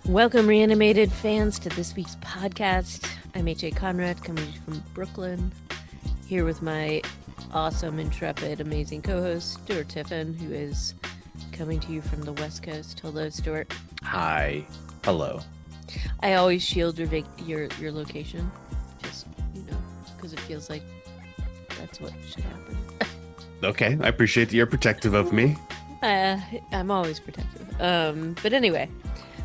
Welcome, Reanimated fans, to this week's podcast. I'm AJ Conrad, coming from Brooklyn, here with my awesome, intrepid, amazing co-host, Stuart Tiffin, who is coming to you from the West Coast. Hello, Stuart. Hi. Hello. I always shield your location, just, because it feels like that's what should happen. Okay, I appreciate that you're protective of me. I'm always protective. But anyway,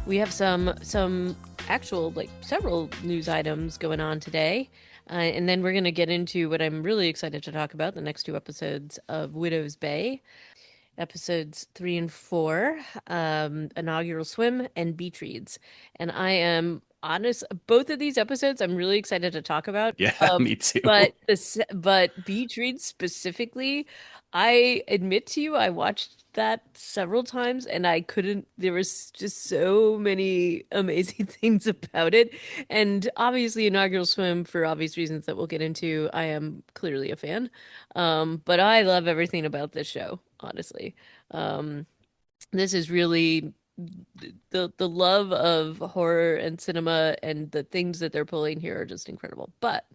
we have some actual, several news items going on today. And then we're going to get into what I'm really excited to talk about, the next two episodes of Widow's Bay, episodes 3 and 4, Inaugural Swim and Beach Reads. And I am honest, both of these episodes I'm really excited to talk about. Yeah, me too. But Beach Reads specifically, I admit to you, I watched that several times and I couldn't, there was just so many amazing things about it. And obviously, Inaugural Swim, for obvious reasons that we'll get into, I am clearly a fan. But I love everything about this show, honestly. Um, this is really the love of horror and cinema, and the things that they're pulling here are just incredible. But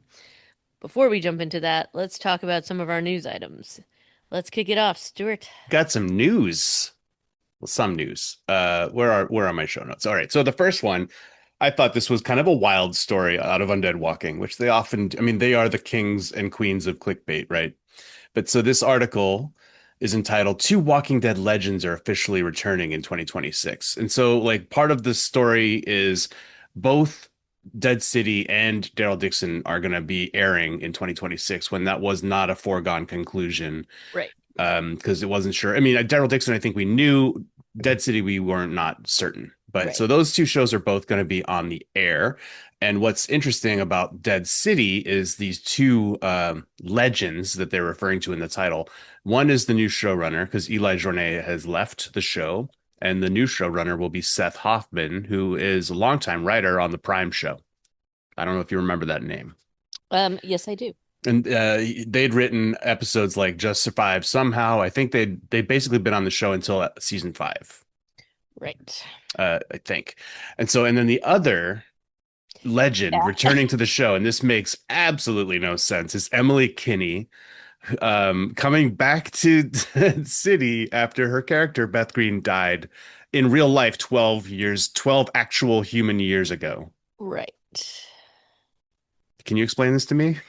before we jump into that, let's talk about some of our news items. Let's kick it off, Stuart. Got some news. Well, some news. Where are my show notes? All right. So the first one, I thought this was kind of a wild story out of Undead Walking, which they often, I mean, they are the kings and queens of clickbait, right? But so this article is entitled Two Walking Dead Legends Are Officially Returning in 2026. And so like part of the story is both Dead City and Daryl Dixon are going to be airing in 2026 when that was not a foregone conclusion. Right. Because it wasn't sure. I mean, Daryl Dixon, I think we knew. Dead City, we weren't not certain. But Right. so those two shows are both going to be on the air. And what's interesting about Dead City is these two legends that they're referring to in the title. One is the new showrunner, because Eli Journet has left the show. And the new showrunner will be Seth Hoffman, who is a longtime writer on the Prime show. I don't know if you remember that name. Yes, I do. And they'd written episodes like Just Survive Somehow. I think they'd basically been on the show until season 5. Right. I think. And then the other legend Yeah. returning to the show, and this makes absolutely no sense, is Emily Kinney, coming back to City after her character Beth Green died in real life 12 actual human years ago. Right. Can you explain this to me?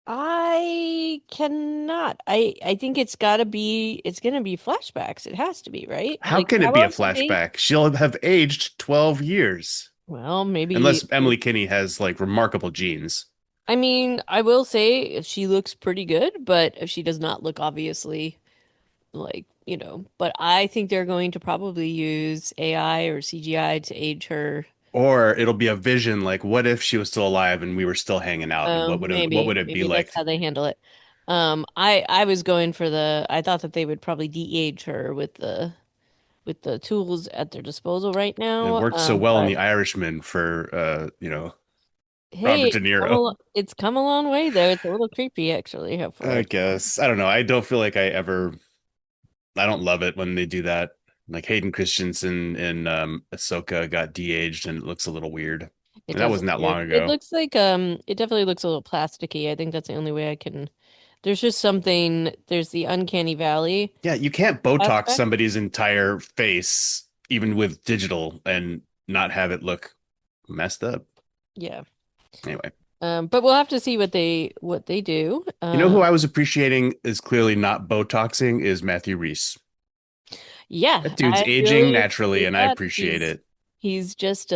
I cannot. I think it's gonna be flashbacks. It has to be, right? How Like, can it how be a else would they? flashback? She'll have aged 12 years. Well, maybe. Unless Emily Kinney has like remarkable genes. I mean, I will say she looks pretty good, but she does not look obviously but I think they're going to probably use AI or CGI to age her. Or it'll be a vision like, what if she was still alive and we were still hanging out, and what would it be Maybe that's like? how they handle it. I was going for I thought that they would probably de-age her with the tools at their disposal right It now. worked so well in But The Irishman for hey, Robert De Niro. it's come a long way though. It's a little creepy actually. How far I it's come. guess. I don't know. I don't feel like I don't love it when they do that. Like Hayden Christensen in Ahsoka got de-aged and it looks a little weird. It And that does look wasn't that weird. long It ago. looks like it definitely looks a little plasticky. I think that's the only way I can. There's just something. There's the uncanny valley Yeah, you can't Botox aspect. somebody's entire face, even with digital, and not have it look messed up. Yeah. Anyway, But we'll have to see what they do. you know who I was appreciating is clearly not Botoxing is Matthew Reese. Yeah, That dude's I aging really naturally, appreciate and I that. appreciate it. He's just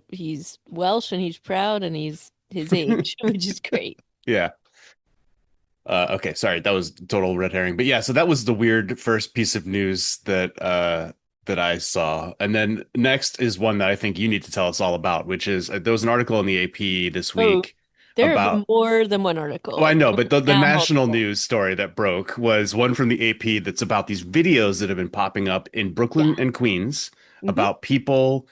he's Welsh and he's proud and he's his age, which is great. Yeah. Okay, sorry, that was total red herring. But yeah, so that was the weird first piece of news that I saw. And then next is one that I think you need to tell us all about, which is there was an article in the AP this Oh, week there have been about. more than one Oh, I article. know, but the Now national multiple. news story that broke was one from the AP that's about these videos that have been popping up in Yeah. Brooklyn and Queens Hmm. about people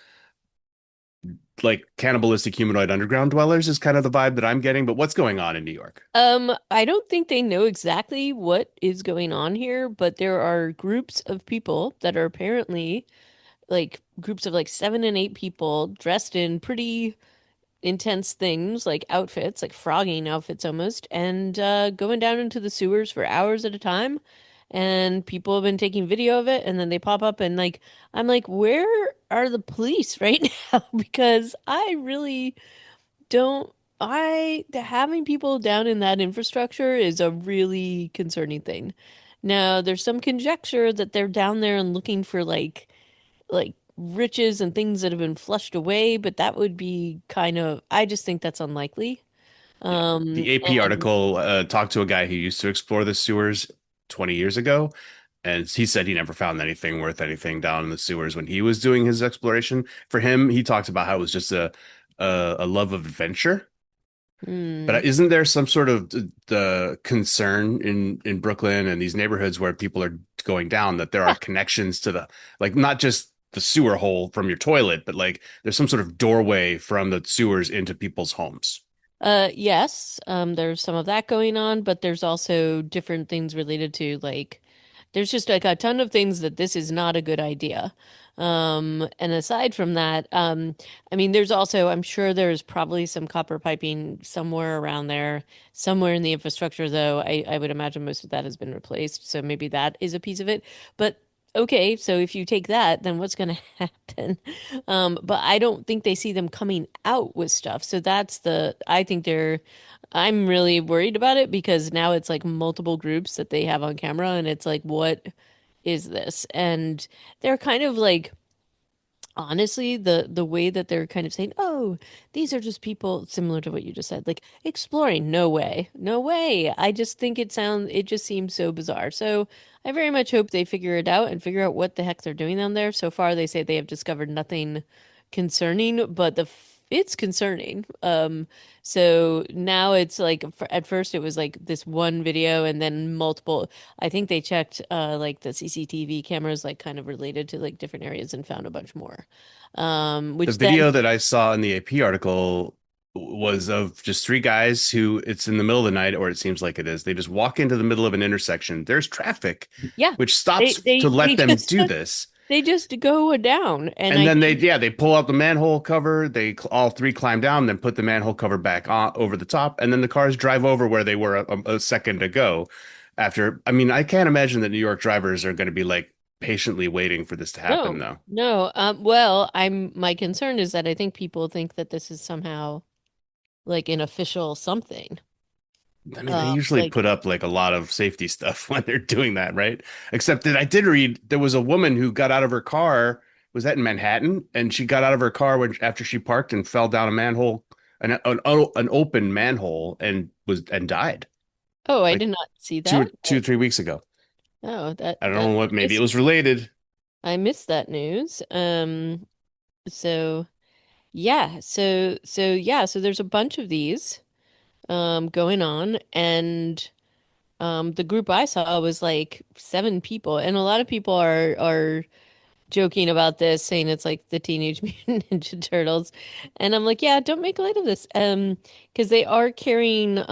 like cannibalistic humanoid underground dwellers is kind of the vibe that I'm getting. But what's going on in New York? I don't think they know exactly what is going on here, but there are groups of people that are apparently like groups of like 7 and 8 people dressed in pretty intense things, like outfits, like frogging outfits almost, and going down into the sewers for hours at a time. And people have been taking video of it, and then they pop up, and like, I'm like, where are the police right now? Because I really don't. Having people down in that infrastructure is a really concerning thing. Now, there's some conjecture that they're down there and looking for like riches and things that have been flushed away, but that would be kind of, I just think that's unlikely. Yeah. The AP And article talked to a guy who used to explore the sewers 20 years ago, and he said he never found anything worth anything down in the sewers when he was doing his exploration. For him, he talked about how it was just a love of adventure. hmm, But isn't there some sort of the concern in Brooklyn and these neighborhoods where people are going down that there are yeah. connections to the like not just the sewer hole from your toilet, but like there's some sort of doorway from the sewers into people's homes. Yes, there's some of that going on, but there's also different things related to like there's just like a ton of things that this is not a good idea. And aside from that, I mean, there's also, I'm sure there's probably some copper piping somewhere around there, somewhere in the infrastructure, though. I would imagine most of that has been replaced. So maybe that is a piece of it. But okay, so if you take that, then what's going to happen? But I don't think they see them coming out with stuff. So I think I'm really worried about it because now it's like multiple groups that they have on camera, and it's like, what is this? And they're kind of like, honestly, the way that they're kind of saying, "Oh, these are just people," similar to what you just said, like exploring. No way, no way. I just think it just seems so bizarre. So I very much hope they figure it out and figure out what the heck they're doing down there. So far, they say they have discovered nothing concerning, but it's concerning. So now it's like at first it was like this one video and then multiple. I think they checked like the CCTV cameras like kind of related to like different areas and found a bunch more. The Which then video that I saw in the AP article was of just three guys who it's in the middle of the night, or it seems like it is. They just walk into the middle of an intersection. There's traffic, yeah, which they stops to they let they them just do this. they just go down and And I then they, think yeah, they pull out the manhole cover. All three climb down, then put the manhole cover back on over the top, and then the cars drive over where they were a second ago. After, I mean, I can't imagine that New York drivers are going to be like patiently waiting for this to happen, no, though. no. Well, my concern is that I think people think that this is somehow like an official something. I mean, they usually Like put up like a lot of safety stuff when they're doing that, right? Except that I did read there was a woman who got out of her car. Was that in Manhattan? And she got out of her car after she parked and fell down a manhole, an open manhole, and died oh, I like did not see that. 3 weeks ago. Oh, I don't know what. Maybe it was related. I missed that news. So yeah, so there's a bunch of these going on, and the group I saw was like 7 people, and a lot of people are joking about this, saying it's like the Teenage Mutant Ninja Turtles, and I'm like, yeah, don't make light of this, because they are carrying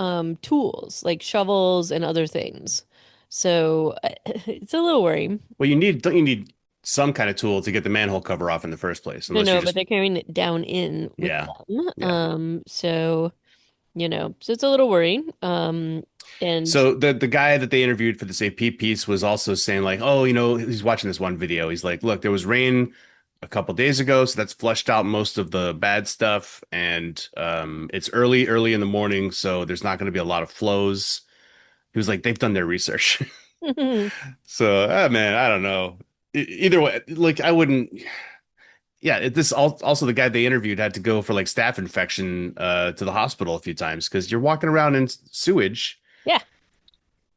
tools like shovels and other things, so it's a little worrying. Well, don't you need some kind of tool to get the manhole cover off in the first place? No, Unless you no, but just, they're carrying it down in with yeah, them. yeah. So so it's a little worrying. And So the guy that they interviewed for this AP piece was also saying like, oh, he's watching this one video. He's like, look, there was rain a couple days ago, so that's flushed out most of the bad stuff, and it's early in the morning, so there's not going to be a lot of flows. He was like, they've done their research. So, man, I don't know. Either way, like I wouldn't. Yeah, also the guy they interviewed had to go for like staph infection to the hospital a few times because you're walking around in sewage. yeah,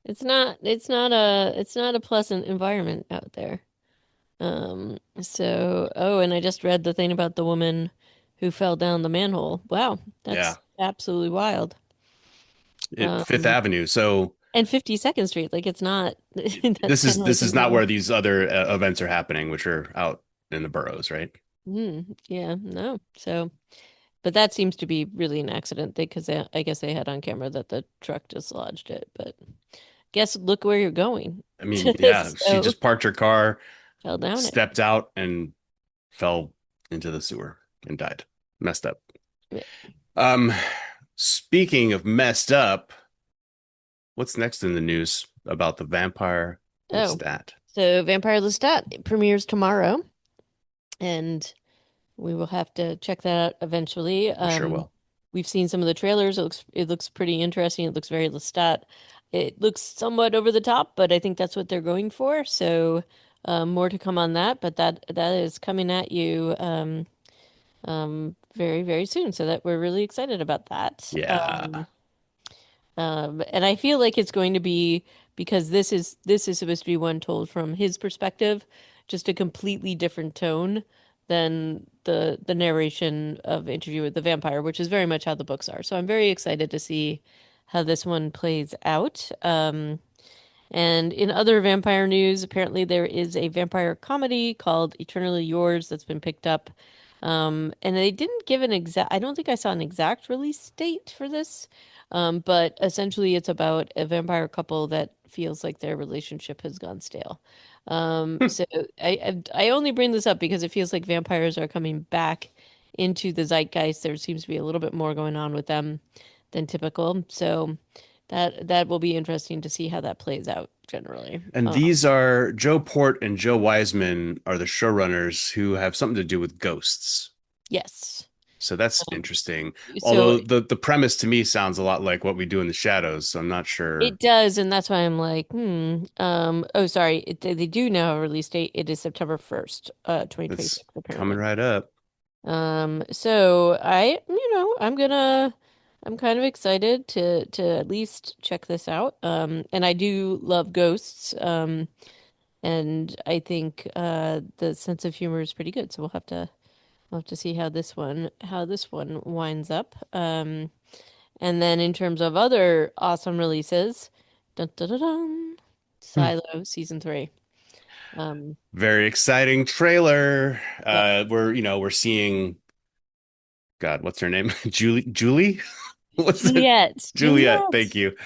it's not a pleasant environment out there. And I just read the thing about the woman who fell down the manhole. Wow, Yeah, that's absolutely wild. Fifth Um, Avenue. So and 52nd Street, like it's not that's this kind is of like this a is not where normal. these other events are happening, which are out in the boroughs, right? Yeah, no. So but that seems to be really an accident because I guess they had on camera that the truck dislodged it. But guess look where you're going. I mean, yeah, she So just parked her car, fell down it. stepped out, and fell into the sewer and died. Messed up. Um, Speaking of messed up, what's next in the news about the vampire Oh, Lestat? so Vampire Lestat premieres tomorrow, and we will have to check that out eventually. We sure will. We've seen some of the trailers. It looks pretty interesting. It looks very Lestat. It looks somewhat over the top, but I think that's what they're going for. So more to come on that, but that is coming at you very, very soon. So that we're really excited about that. Yeah. And I feel like it's going to be because this is supposed to be one told from his perspective, just a completely different tone than the narration of Interview with the Vampire, which is very much how the books are. So I'm very excited to see how this one plays out. And in other vampire news, apparently there is a vampire comedy called Eternally Yours that's been picked up. And they didn't give an exact, I don't think I saw an exact release date for this. But essentially it's about a vampire couple that feels like their relationship has gone stale. So I only bring this up because it feels like vampires are coming back into the zeitgeist. There seems to be a little bit more going on with them than typical. So that will be interesting to see how that plays out generally. And these are Joe Port and Joe Wiseman are the showrunners who have something to do with ghosts. Yes. So that's Um, interesting. so Although the premise to me sounds a lot like what we do in the shadows, so I'm not sure. it does, and that's why I'm like, hmm. Oh, sorry. They do now have a release date. It is September 1st, It's 2026, coming apparently. right up. So I'm kind of excited to at least check this out. And I do love ghosts. And I think the sense of humor is pretty good. So we'll have to see how this one winds up. And then in terms of other awesome releases, dun, dun, dun, dun, Hmm. Silo season 3. Um, Very exciting trailer. yeah, We're seeing God, what's her name? Julie? What's it? Juliet, Juliet, thank Juliet. you.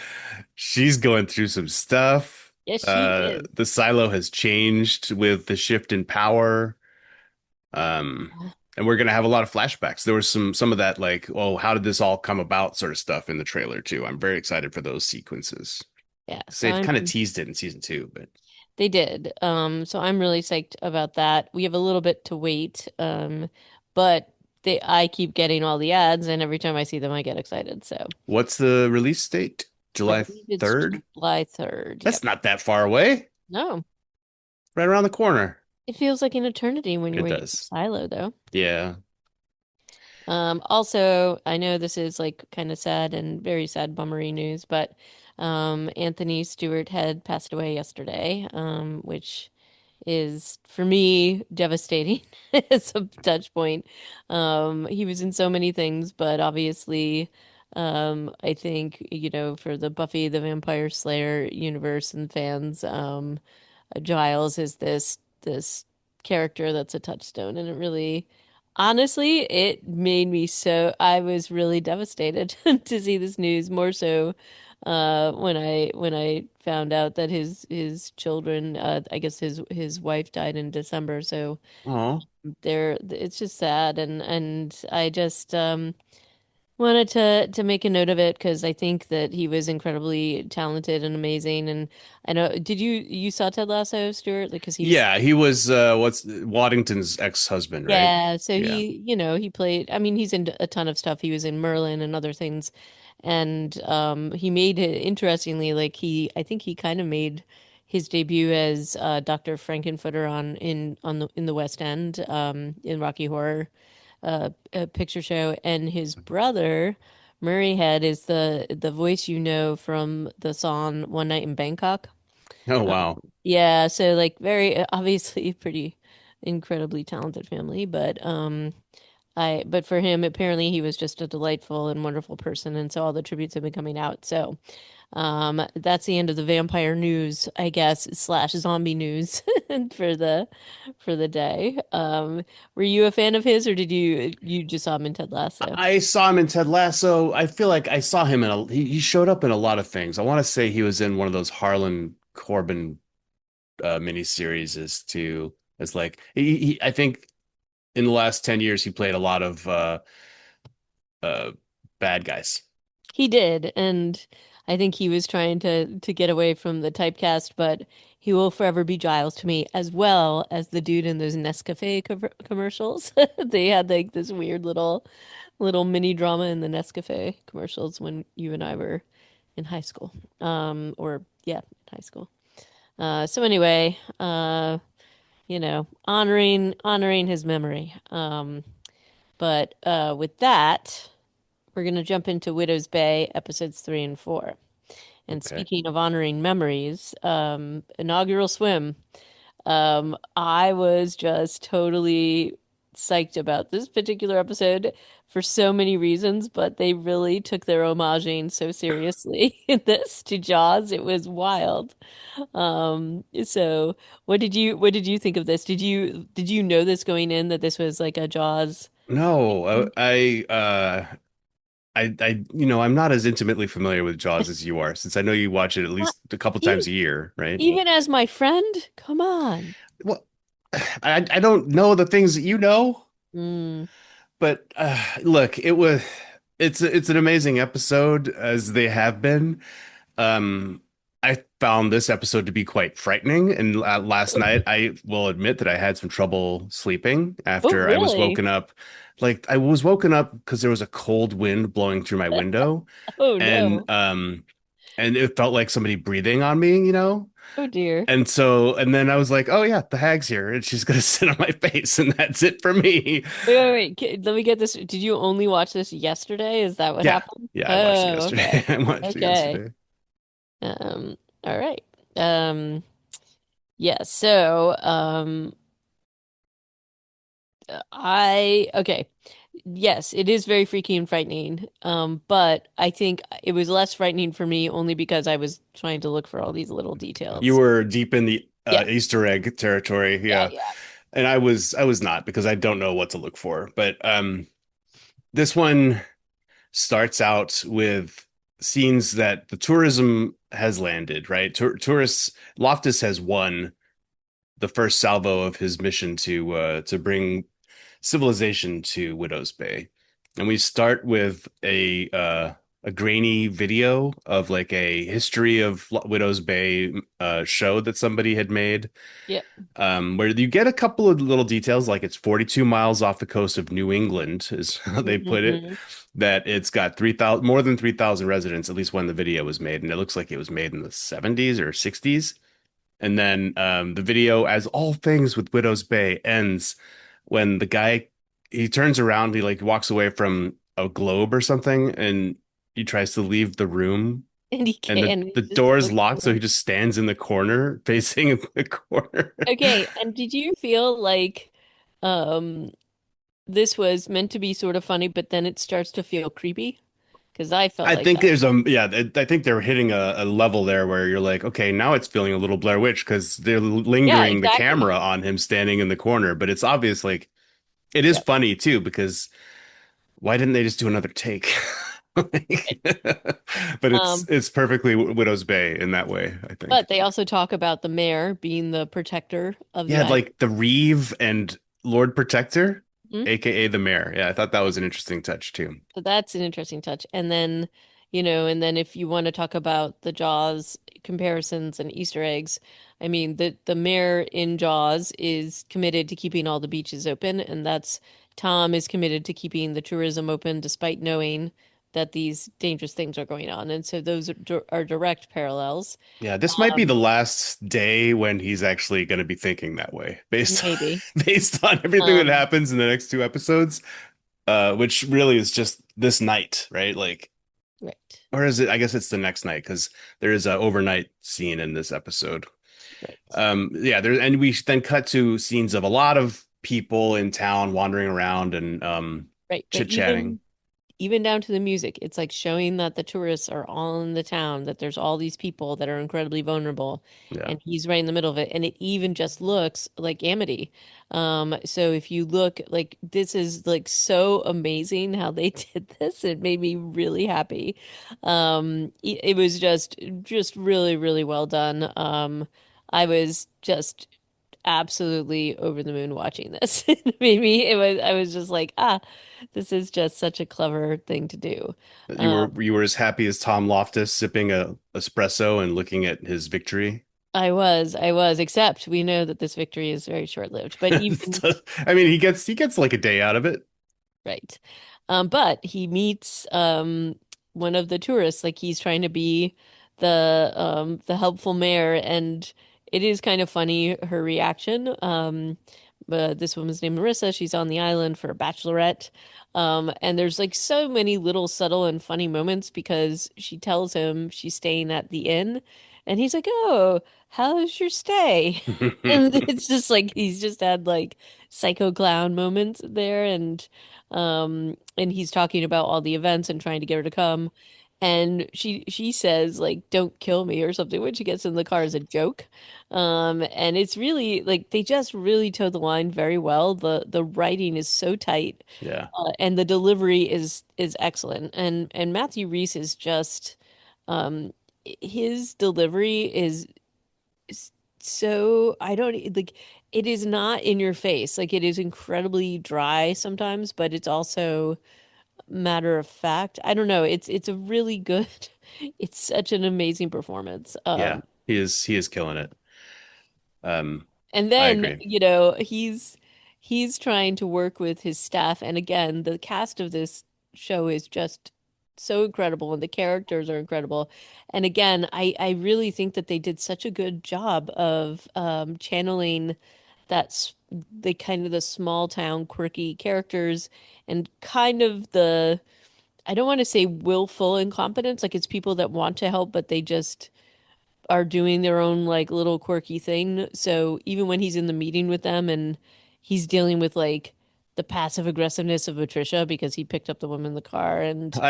She's going through some stuff. Yes, she is. The silo has changed with the shift in power. Um, and we're gonna have a lot of flashbacks. There was some of that like, oh, how did this all come about sort of stuff in the trailer too. I'm very excited for those sequences. Yeah, So so they've kind of I'm teased it in season two, but they did. So I'm really psyched about that. We have a little bit to wait. But I keep getting all the ads, and every time I see them I get excited. So what's the release date? I July believe it's 3rd? July 3rd. That's Yep. not that far away. No, Right around the corner. it feels like an eternity when you're It waiting for does. Silo, though. Yeah. Also, I know this is like kind of sad and very sad bummery news, but Anthony Stewart had passed away yesterday, which is for me devastating as a touch point. He was in so many things, but obviously, I think, for the Buffy the Vampire Slayer universe and fans, Giles is this character that's a touchstone, and it really, honestly, it made me so. I was really devastated to see this news, more so when I found out that his children, I guess his wife died in December, so Oh. it's just sad, and I just wanted to make a note of it because I think that he was incredibly talented and amazing. And I know, did you saw Ted Lasso, Stuart? Like, because he was, Yeah, he was what's Waddington's ex-husband, right? yeah. So Yeah. he played. I mean, he's in a ton of stuff. He was in Merlin and other things, and he made it interestingly. Like I think he kind of made his debut as Dr. Frankenfooter in the West End, in Rocky Horror Picture Show, and his brother Murray Head is the voice from the song One Night in Bangkok. Oh Um, wow. yeah, so like very obviously pretty incredibly talented family, but for him apparently he was just a delightful and wonderful person, and so all the tributes have been coming out. So that's the end of the vampire news, I guess, slash zombie news for the day. Were you a fan of his, or did you just saw him in Ted Lasso? I saw him in Ted Lasso. I feel like I saw him he showed up in a lot of things. I want to say he was in one of those Harlan Corbin miniseries as like I think in the last 10 years he played a lot of uh bad guys. He did, and I think he was trying to get away from the typecast, but he will forever be Giles to me, as well as the dude in those Nescafe commercials. They had like this weird little mini drama in the Nescafe commercials when you and I were in high school. Or yeah, in high school. So anyway, honoring his memory. But with that, we're gonna jump into Widow's Bay episodes 3 and 4. And Okay. speaking of honoring memories, inaugural swim. I was just totally psyched about this particular episode for so many reasons, but they really took their homaging so seriously in this to Jaws. It was wild. So what did you think of this? Did you know this going in that this was like a Jaws? No, I'm not as intimately familiar with Jaws as you are, since I know you watch it at Not least a couple even times a year, right? even as my friend? Come on. Well, I don't know the things that you know, Mm. but look, it's an amazing episode as they have been. Um, I found this episode to be quite frightening, and last night I will admit that I had some trouble sleeping Oh, after I was really? woken up. Like I was woken up because there was a cold wind blowing through my window, Oh and no. it felt like somebody breathing on me, you know? Oh dear. And then I was like, oh yeah, the hag's here and she's gonna sit on my face, and that's it for me. Wait. Let me get this. Did you only watch this yesterday? Is that what Yeah. happened? Yeah, I watched it Oh, yesterday. okay. I watched it Okay. yesterday. Um, all right. Um, yeah, so okay. Yes, it is very freaky and frightening. But I think it was less frightening for me only because I was trying to look for all these little You details. were deep in the Yeah, Easter egg territory, yeah, yeah. yeah. And I was not because I don't know what to look for. But this one starts out with scenes that the tourism has landed, right? Tourists Loftus has won the first salvo of his mission to bring civilization to Widow's Bay. And we start with a grainy video of like a history of Widow's Bay show that somebody had made, Yeah. where you get a couple of little details, like it's 42 miles off the coast of New England, is how they put it. Hmm. That it's got 3,000 more than 3,000 residents, at least when the video was made, and it looks like it was made in the 70s or 60s. And then the video, as all things with Widow's Bay, ends when the guy he turns around, he like walks away from a globe or something, and he tries to leave the room, And he and the can, he's the just door is looking locked, so he around. just stands in the corner, facing the corner. Okay, and did you feel like um this was meant to be sort of funny, but then it starts to feel creepy? Because I felt I like think that. there's I think they're hitting a level there where you're like, okay, now it's feeling a little Blair Witch because they're Yeah, lingering the exactly. camera on him standing in the corner, but it's obvious like it is Yep. funny too because why didn't they just do another take? Right. But Um, it's perfectly Widow's Bay in that way, I think. but they also talk about the mayor being the protector of the Yeah, island. like the Reeve and Lord Protector, Mhm. aka the Mayor. Yeah, I thought that was an interesting touch too. So that's an interesting touch. And then if you want to talk about the Jaws comparisons and Easter eggs, I mean, the mayor in Jaws is committed to keeping all the beaches open, and that's Tom is committed to keeping the tourism open despite knowing that these dangerous things are going on. And so those are direct parallels. Yeah, this might be Um, the last day when he's actually going to be thinking that way, based maybe. based on everything that Um, happens in the next two episodes, which really is just this night, right? Like, right, or is it? I guess it's the next night because there is a overnight scene in this episode. right. Yeah, there, and we then cut to scenes of a lot of people in town wandering around and Right. But chit-chatting. even down to the music, it's like showing that the tourists are all in the town, that there's all these people that are incredibly vulnerable, Yeah. and he's right in the middle of it. And it even just looks like Amity. So if you look like this is like so amazing how they did this. It made me really happy. It was just really, really well done. I was just absolutely over the moon watching this. It made me, I was just like, ah, this is just such a clever thing to do. You were as happy as Tom Loftus sipping a espresso and looking at his victory. I was, except we know that this victory is very short-lived. But even I mean, he gets like a day out of it. right. But he meets one of the tourists, like he's trying to be the helpful mayor, and it is kind of funny her reaction. But this woman's named Marissa. She's on the island for a bachelorette. And there's like so many little subtle and funny moments because she tells him she's staying at the inn, and he's like, "Oh, how's your stay?" And it's just like he's just had like psycho clown moments there, and he's talking about all the events and trying to get her to come. And she says like don't kill me or something when she gets in the car as a joke. And it's really like they just really towed the line very well. The writing is so tight, Yeah, and the delivery is excellent. And Matthew Rhys is just um his delivery is so I don't like it is not in your face. Like it is incredibly dry sometimes, but it's also matter of fact. I don't know. It's a really good it's such an amazing performance. yeah, he is killing it. And I then, agree. he's trying to work with his staff. And again, the cast of this show is just so incredible and the characters are incredible. And again, I really think that they did such a good job of channeling the kind of the small town quirky characters and kind of the I don't want to say willful incompetence, like it's people that want to help, but they just are doing their own like little quirky thing. So even when he's in the meeting with them and he's dealing with like the passive aggressiveness of Patricia because he picked up the woman in the car and uh,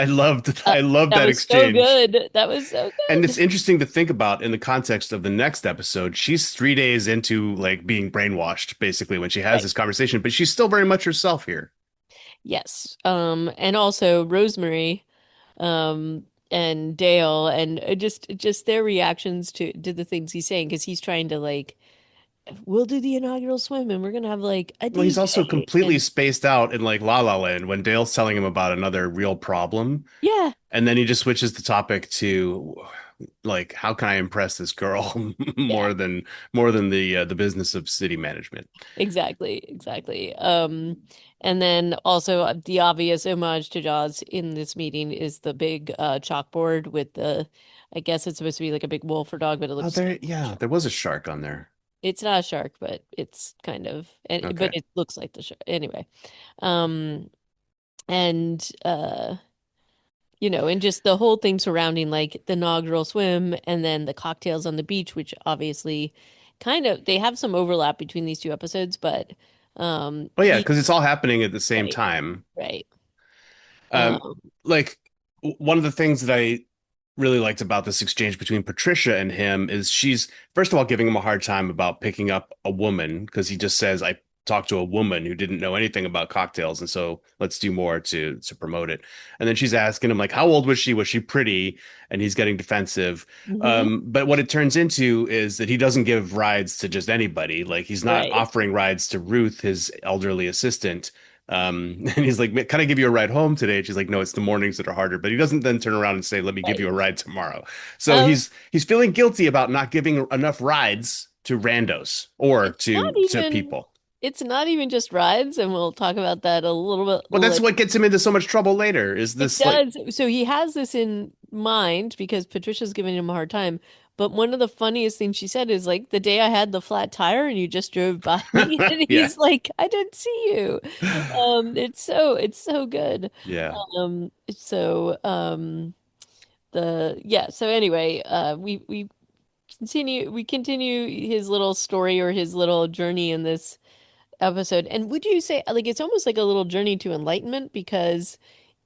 I loved that that was so exchange. good. That was so And it's good. interesting to think about in the context of the next episode. She's 3 days into like being brainwashed, basically, when she has Right. this conversation, but she's still very much herself here. Yes. And also Rosemary, and Dale and just their reactions to the things he's saying because he's trying to like we'll do the inaugural swim and we're gonna have like a Well, he's also DJ completely and spaced out in like La La Land when Dale's telling him about another real problem. yeah. And then he just switches the topic to like, how can I impress this girl Yeah, more than the business of city management? exactly, exactly. And then also the obvious homage to Jaws in this meeting is the big chalkboard with I guess it's supposed to be like a big wolf or dog, but it Oh, looks there, like a yeah, shark. there was a shark on there. It's not a shark, but it's kind of, but Okay. it looks like the shark. Anyway, um, and and just the whole thing surrounding like the inaugural swim and then the cocktails on the beach, which obviously kind of they have some overlap between these two episodes, but Oh yeah, he because it's all happening at the same right, time. right. Um, Um, like one of the things that I really liked about this exchange between Patricia and him is she's first of all giving him a hard time about picking up a woman because he just says I talked to a woman who didn't know anything about cocktails and so let's do more to promote it. And then she's asking him like how old was she? Was she pretty? And he's getting defensive. mhm, But what it turns into is that he doesn't give rides to just anybody. Like he's not right, offering rides to Ruth, his elderly assistant. And he's like, can I give you a ride home today? And she's like, no, it's the mornings that are harder. But he doesn't then turn around and say, let me give right. you a ride tomorrow. So Um, he's feeling guilty about not giving enough rides to randos or it's not to even people. it's not even just rides, and we'll talk about that a little bit Well, that's later. what gets him into so much trouble later, is It this like, does. So he has this in mind because Patricia's giving him a hard time. But one of the funniest things she said is like the day I had the flat tire and you just drove by me, and yeah, he's like, I didn't see you. It's so good. yeah. So the yeah. So anyway, we continue his little story or his little journey in this episode. And would you say like it's almost like a little journey to enlightenment because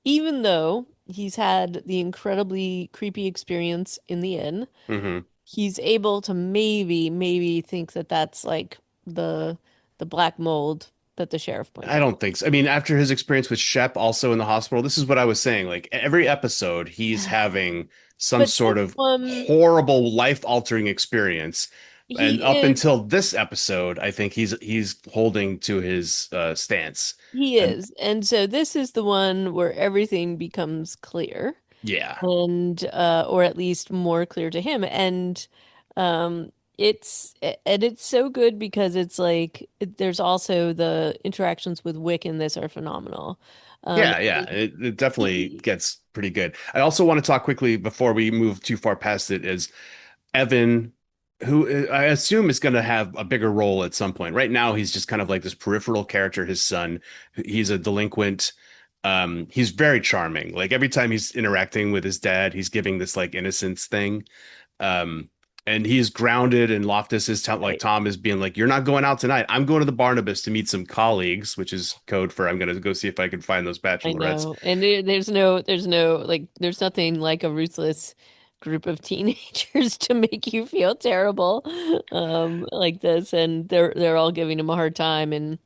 even though he's had the incredibly creepy experience in the inn, hmm he's able to maybe think that that's like the the black mold that the sheriff I pointed don't think so. I mean, after his experience with Shep also in the hospital, this is what I was saying. Like every episode, he's out. having some But this sort of one, horrible life-altering experience. And he up is until this episode, I think he's holding to his stance. he And is. And so this is the one where everything becomes clear yeah. and or at least more clear to him. Um and it's so good because it's like there's also the interactions with Wick in this are phenomenal. Yeah, yeah. And It definitely he gets pretty good. I also want to talk quickly before we move too far past it is Evan, who I assume is going to have a bigger role at some point. Right now, he's just kind of like this peripheral character, his son. He's a delinquent. He's very charming. Like every time he's interacting with his dad, he's giving this like innocence thing. Um, and he's grounded, and Loftus is like right. Tom is being like, "You're not going out tonight. I'm going to the Barnabas to meet some colleagues," which is code for I'm going to go see if I can find those I bachelorettes. know. And there's no like there's nothing like a ruthless group of teenagers to make you feel terrible like this and they're all giving him a hard time and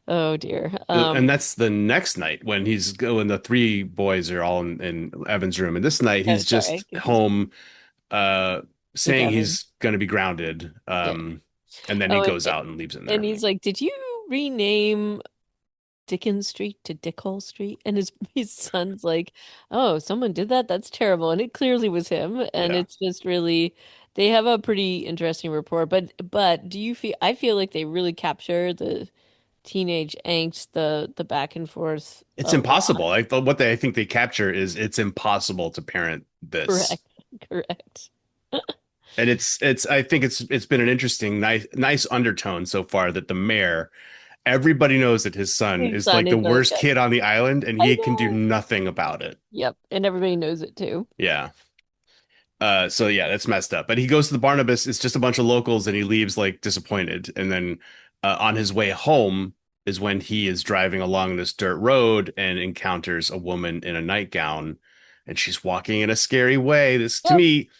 oh dear. And that's the next night when he's going. The three boys are all in Evan's room, and this night Oh he's sorry, just I confused home, uh, with saying Evan. he's going to be grounded. Yeah. And then he Oh goes out and leaves him and there. he's like, "Did you rename Dickens Street to Dickhole Street?" And his son's like, "Oh, someone did that? That's terrible." And it clearly was him. And Yeah, it's just really, they have a pretty interesting rapport. But do you feel? I feel like they really capture the teenage angst, the back and forth it's a lot. impossible. I think they capture is it's impossible to parent this. Correct, correct. And it's I think it's been an interesting nice undertone so far that the mayor, everybody knows that his son His is son like the is really worst good. kid on the island and I he can do know. nothing about it. Yep, and everybody knows it too. Yeah. So yeah, that's messed up. But he goes to the Barnabas, it's just a bunch of locals and he leaves like disappointed. And then on his way home is when he is driving along this dirt road and encounters a woman in a nightgown and she's walking in a scary way. This to Yep. me,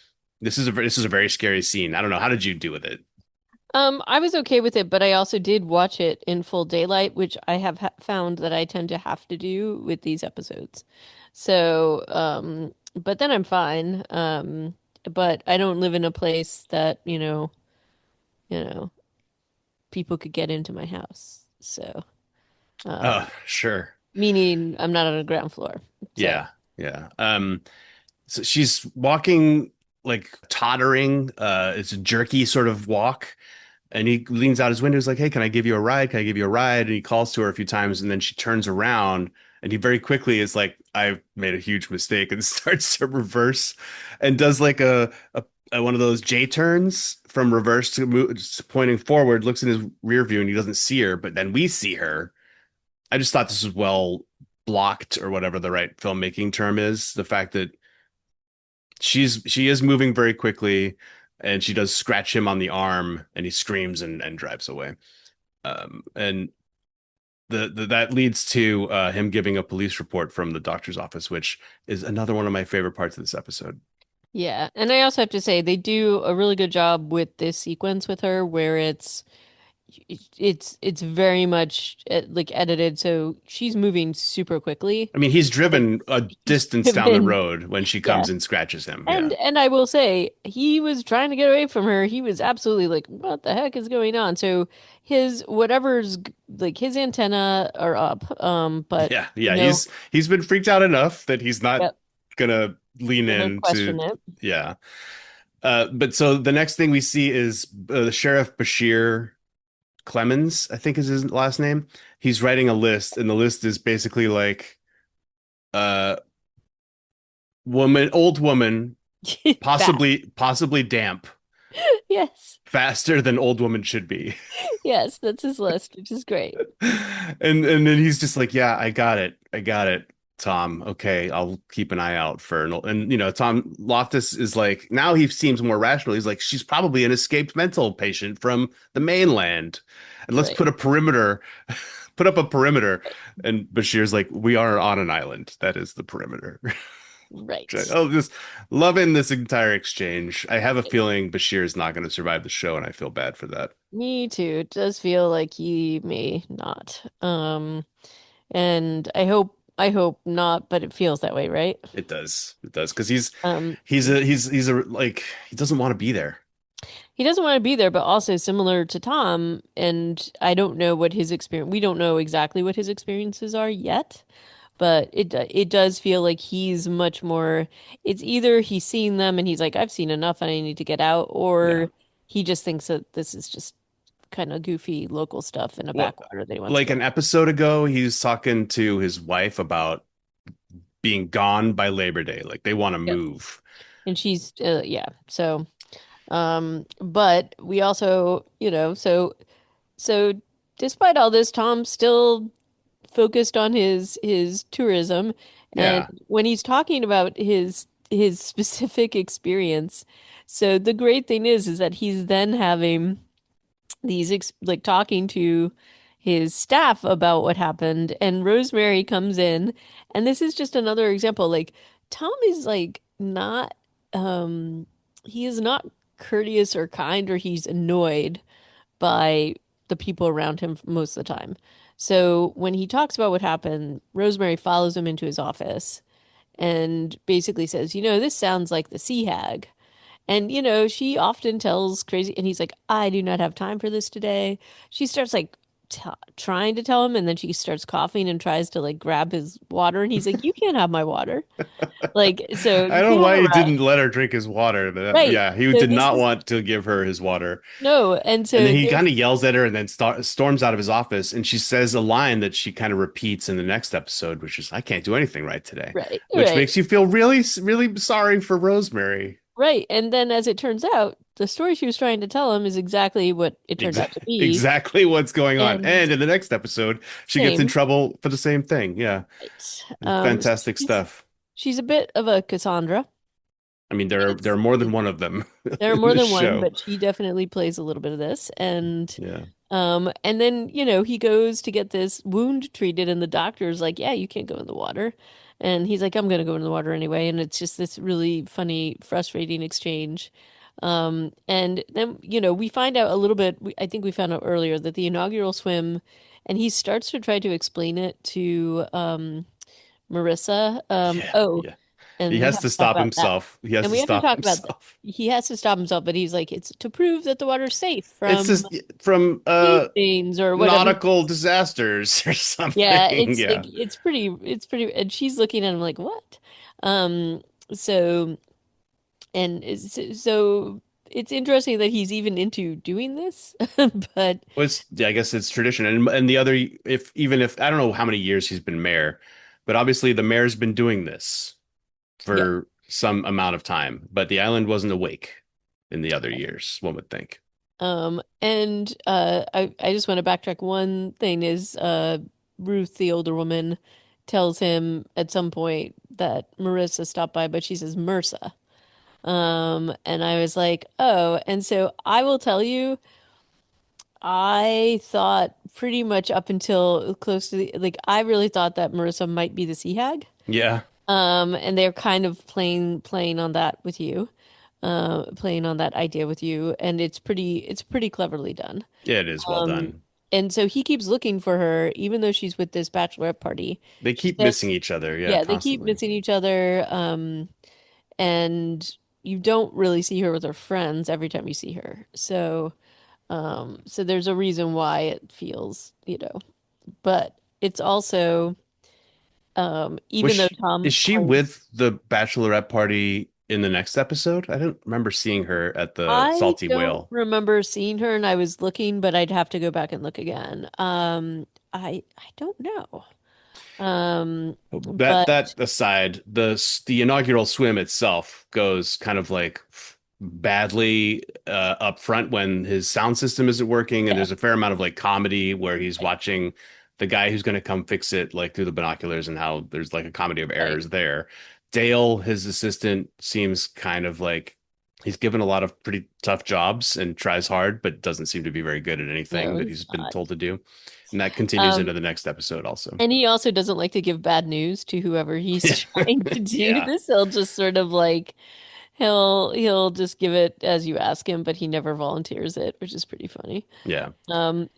this is a very scary scene. I don't know. How did you do with it? I was okay with it, but I also did watch it in full daylight, which I have ha found that I tend to have to do with these episodes. So, but then I'm fine. But I don't live in a place that, you know, people could get into my house. So, Sure. meaning I'm not on a ground floor. So, Yeah. Yeah. So she's walking like tottering. It's a jerky sort of walk. And he leans out his window. He's like, "Hey, can I give you a ride? Can I give you a ride?" And he calls to her a few times, and then she turns around, and he very quickly is like, "I've made a huge mistake," and starts to reverse, and does like a one of those J turns from reverse to move, just pointing forward. Looks in his rear view, and he doesn't see her, but then we see her. I just thought this was well blocked, or whatever the right filmmaking term is. The fact that she is moving very quickly and she does scratch him on the arm and he screams and drives away. And that leads to him giving a police report from the doctor's office, which is another one of my favorite parts of this episode. yeah. And I also have to say they do a really good job with this sequence with her where it's very much like edited so she's moving super quickly. I mean, he's driven a He's distance down the driven. road when she Yeah. comes and scratches him. Yeah. And I will say he was trying to get away from her. He was absolutely like, what the heck is going on? So his whatever's like his antenna are up. But Yeah. Yeah. He's been freaked out enough that he's not yep, gonna lean gonna in to question it. yeah. But so the next thing we see is the Sheriff Bashir Clemens, I think is his last name. He's writing a list, and the list is basically like, uh, old woman, Fast. possibly damp, Yes. faster than old woman should be. Yes, that's his list, which is great. And then he's just like, yeah, I got it, Tom. Okay, I'll keep an eye out for and Tom Loftus is like now he seems more rational. He's like, she's probably an escaped mental patient from the mainland, and let's Right. put a perimeter, put up a perimeter. And Bashir's like, we are on an island. That is the perimeter. Right. Oh, just loving this entire exchange. I have a feeling Bashir is not going to survive the show, and I feel bad for that. Me too. It does feel like he may not. And I hope not, but it feels that way, right? It does, because Um, he's a like he doesn't want to be there. He doesn't want to be there, but also similar to Tom, and I don't know what his experience, we don't know exactly what his experiences are yet, but it does feel like he's much more, it's either he's seen them and he's like, I've seen enough and I need to get out, Yeah. or he just thinks that this is just kind of goofy local stuff in a What, backwater that he wants to like get an out. episode ago, he's talking to his wife about being gone by Labor Day. Like they want to Yep. move. And she's yeah. So but we also, so despite all this, Tom's still focused on his tourism, and Yeah. when he's talking about his specific experience, so the great thing is that he's then having these ex like talking to his staff about what happened, and Rosemary comes in, and this is just another example. Like Tom is like not he is not courteous or kind, or he's annoyed by the people around him most of the time. So when he talks about what happened, Rosemary follows him into his office and basically says, this sounds like the sea hag. And, she often tells crazy, and he's like, I do not have time for this today. She starts like t trying to tell him, and then she starts coughing and tries to like grab his water, and he's like, you can't have my water. Like, so I you don't know can't have why a he rat. didn't let her drink his water. Right. Yeah, he So did this not is want to give her his water. no. And And then so he there's kind of yells at her and then storms out of his office. And she says a line that she kind of repeats in the next episode, which is, I can't do anything right today, right, which right. makes you feel really, really sorry for Rosemary. Right. And then as it turns out, the story she was trying to tell him is exactly what it turned out to be. Exactly what's going on. And And in the next episode, she gets in same. trouble for the same thing. Yeah. Right. So Fantastic stuff. she's a bit of a Cassandra. I mean, there are It's more than it, one of them there are in more this than one, show. but she definitely plays a little bit of this. Yeah. And then, he goes to get this wound treated, and the doctor's like, yeah, you can't go in the water. And he's like, I'm gonna go in the water anyway. And it's just this really funny, frustrating exchange. And then, we find out a little bit, I think we found out earlier that the inaugural swim, and he starts to try to explain it to Marissa. Yeah. Oh, Yeah. He and we has have to to talk stop about that. himself. He has And to we have to stop talk about that. himself. He has to stop himself, but he's like, it's to prove that the water's safe It's from just from sea things or whatever. nautical disasters or Yeah, something. it's like Yeah. it's pretty, and she's looking at him like, what? Um, so so it's interesting that he's even into doing this, but Well, yeah, I guess it's tradition. And the other, if even if I don't know how many years he's been mayor, but obviously the mayor's been doing this yeah. for some amount of time, but the island wasn't awake in the other years, one would think. And I just want to backtrack. One thing is Ruth, the older woman, tells him at some point that Marissa stopped by, but she says MRSA. And I was like, oh, and so I will tell you, I thought pretty much up until close to like I really thought that Marissa might be the sea hag. Yeah, And they're kind of playing on that with you, playing on that idea with you, and it's pretty cleverly done. yeah, it is well Um, done. and so he keeps looking for her, even though she's with this bachelorette party. They She keep missing says, each other, yeah, yeah, they keep constantly. missing each other. And you don't really see her with her friends every time you see her. So there's a reason why it feels, but it's also, Was even though she, is Tom she claims, with the bachelorette party in the next episode? I don't remember seeing her at the I Salty don't Whale. remember seeing her, and I was looking, but I'd have to go back and look again. I don't know. That But aside, the inaugural swim itself goes kind of like badly up front when his sound system isn't working, and yeah, there's a fair amount of like comedy where he's watching the guy who's going to come fix it like through the binoculars and how there's like a comedy of right. errors there. Dale, his assistant, seems kind of like he's given a lot of pretty tough jobs and tries hard, but doesn't seem to be very good at anything No, that he's he's been not. told to do. And that continues Um, into the next episode also. and he also doesn't like to give bad news to whoever he's trying to do Yeah. this. He'll just sort of like he'll just give it as you ask him, but he never volunteers it, which is pretty funny. Yeah. And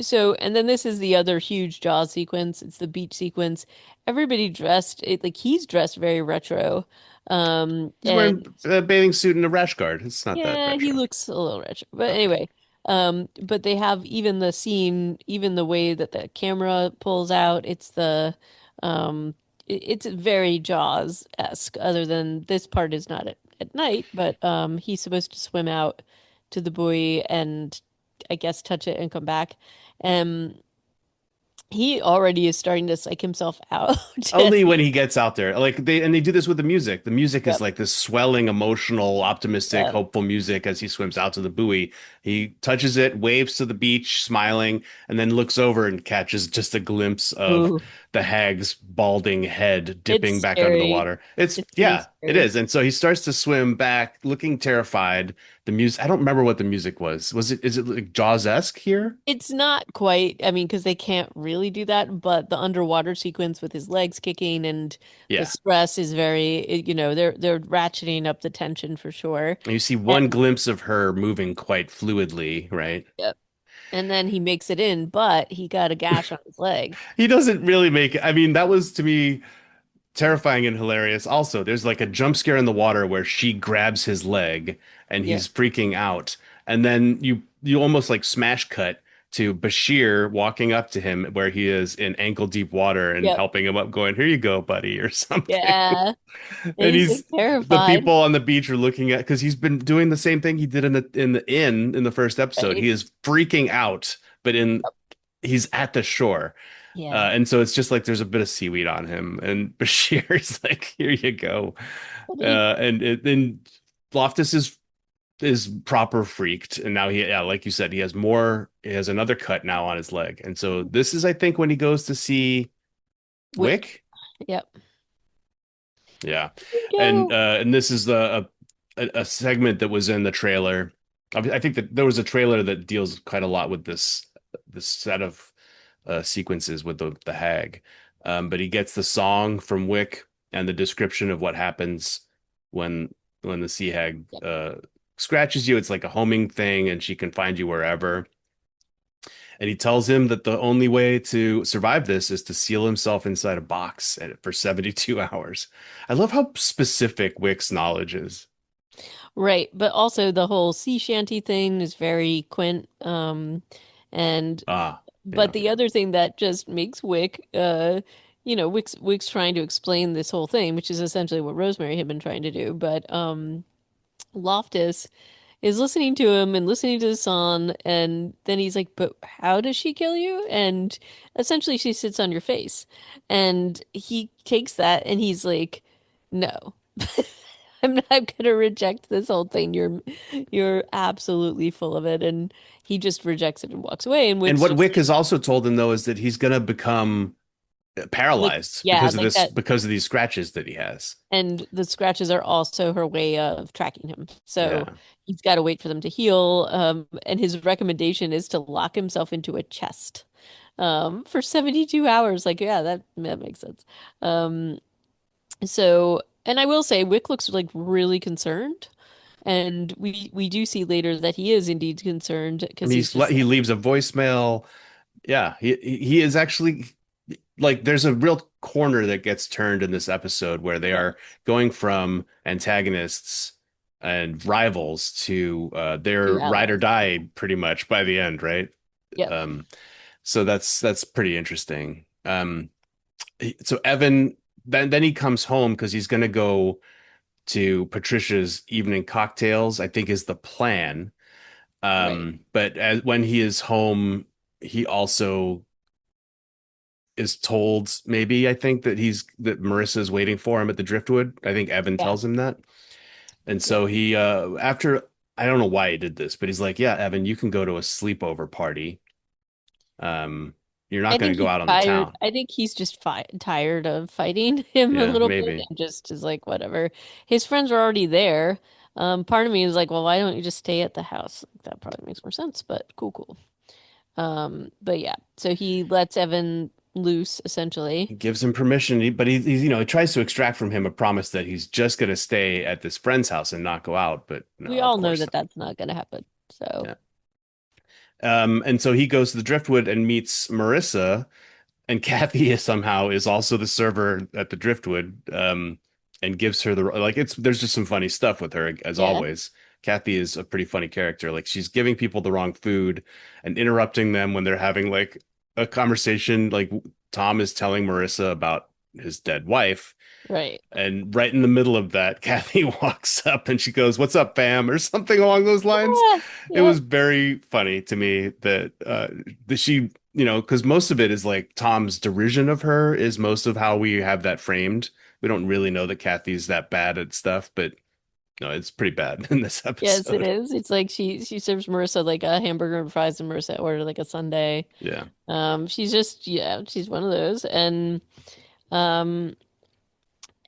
then this is the other huge Jaws sequence. It's the beach sequence. Everybody dressed it like he's dressed very retro. He's wearing And a bathing suit and a rash guard. It's not that yeah, he retro. looks a little rich. But Okay. anyway, but they have even the scene, even the way that the camera pulls out, um it's very Jaws-esque, other than this part is not at night, but he's supposed to swim out to the buoy and I guess touch it and come back. And he already is starting to psych himself out. Only when he gets out there. They do this with the music. The music is Yep, like this swelling, emotional, optimistic, yep. hopeful music as he swims out to the buoy. He touches it, waves to the beach, smiling, and then looks over and catches just a glimpse of Ooh, the hag's balding head dipping it's back under the scary. water. It's It's pretty yeah, it scary. is. And so he starts to swim back, looking terrified. The music, I don't remember what the music was. Is it like Jaws-esque here? It's not quite, I mean, because they can't really do that, but the underwater sequence with his legs kicking and the Yeah. stress is they're ratcheting up the tension for sure. And you see one And glimpse of her moving quite fluidly, right? yep. And then he makes it in, but he got a gash on his leg. He doesn't really make it. I mean, that was to me terrifying and hilarious. Also, there's like a jump scare in the water where she grabs his leg and Yeah. he's freaking out. And then you almost like smash cut to Bashir walking up to him where he is in ankle deep water and Yep. helping him up, going, "Here you go, buddy," or something. Yeah. And And he's like he's the terrified, people on the beach are looking at because he's been doing the same thing he did in the first episode. He right? is freaking out, but in he's at the shore. Yeah. And so it's just like there's a bit of seaweed on him, and Bashir's like, "Here you go," Buddy. then Loftus is proper freaked, and now yeah, like you said, he has more. He has another cut now on his leg, and so this is, I think, when he goes to see Wick. Wick. Yep. Yeah, Go. and this is a segment that was in the trailer. I think that there was a trailer that deals quite a lot with this set of sequences with the hag. But he gets the song from Wick and the description of what happens when the sea hag Yep. scratches you. It's like a homing thing, and she can find you wherever. And he tells him that the only way to survive this is to seal himself inside a box for 72 hours. I love how specific Wick's knowledge is. Right, but also the whole sea shanty thing is very quaint. And Ah, but yeah. the other thing that just makes Wick, Wick's trying to explain this whole thing, which is essentially what Rosemary had been trying to do. But Loftus is listening to him and listening to the song, and then he's like, "But how does she kill you?" And essentially, she sits on your face, and he takes that and he's like, "No." I'm gonna reject this whole thing. You're absolutely full of it. And he just rejects it and walks away. And And Wick's what just Wick has also told him though is that he's gonna become like, paralyzed yeah, like that. because of these scratches that he has. And the scratches are also her way of tracking him. So Yeah. he's got to wait for them to heal. And his recommendation is to lock himself into a chest for 72 hours. Like, yeah, that makes sense. Um, and I will say, Wick looks like really concerned. And we do see later that he is indeed concerned And because he's just he like, leaves a voicemail. Yeah, he is actually like there's a real corner that gets turned in this episode where they yeah, are going from antagonists and rivals to their two ride or allies. die pretty much by the end, right? Yep, Um, so that's pretty interesting. So Evan then he comes home because he's gonna go to Patricia's evening cocktails, I think is the plan. right. But when he is home, he also is told maybe I think that Marissa is waiting for him at the Driftwood. I think Evan Yeah, tells him that. And yeah. so he after I don't know why he did this, but he's like, "Yeah, Evan, you can go to a sleepover party. Um, you're I not going think to go he's out on the tired. town." I think he's just fi tired of fighting him a Yeah, little bit maybe. and just is like, whatever. His friends are already there. Part of me is like, well, why don't you just stay at the house? Like, that probably makes more sense, but cool, cool. But yeah, so he lets Evan loose essentially. He gives him permission, but he tries to extract from him a promise that he's just going to stay at this friend's house and not go out. But no, We of all know course that not. that's not going to happen. So, Yeah. And so he goes to the Driftwood and meets Marissa, and Kathy is somehow also the server at the Driftwood. and gives her the like it's there's just some funny stuff with her as Yeah, always. Kathy is a pretty funny character. Like she's giving people the wrong food and interrupting them when they're having like a conversation. Like Tom is telling Marissa about his dead wife, right. and right in the middle of that, Kathy walks up and she goes, "What's up, fam?" or something along those lines. Yeah, It was yep. very funny to me that she, because most of it is like Tom's derision of her is most of how we have that framed. We don't really know that Kathy's that bad at stuff, but no, it's pretty bad in this Yes, it episode. is. It's like she serves Marissa like a hamburger and fries, and Marissa ordered like a sundae. Yeah. She's just yeah, she's one of those, um,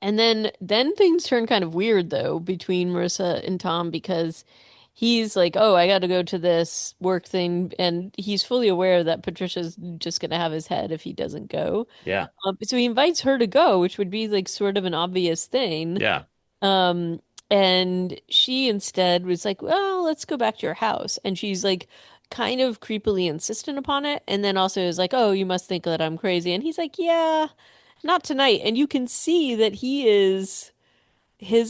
and then things turn kind of weird though between Marissa and Tom because he's like, oh, I got to go to this work thing, and he's fully aware that Patricia's just gonna have his head if he doesn't go. Yeah. So he invites her to go, which would be like sort of an obvious thing. Yeah. Um, and she instead was like, well, let's go back to your house. And she's like kind of creepily insistent upon it. And then also is like, oh, you must think that I'm crazy. And he's like, yeah, not tonight. And you can see that his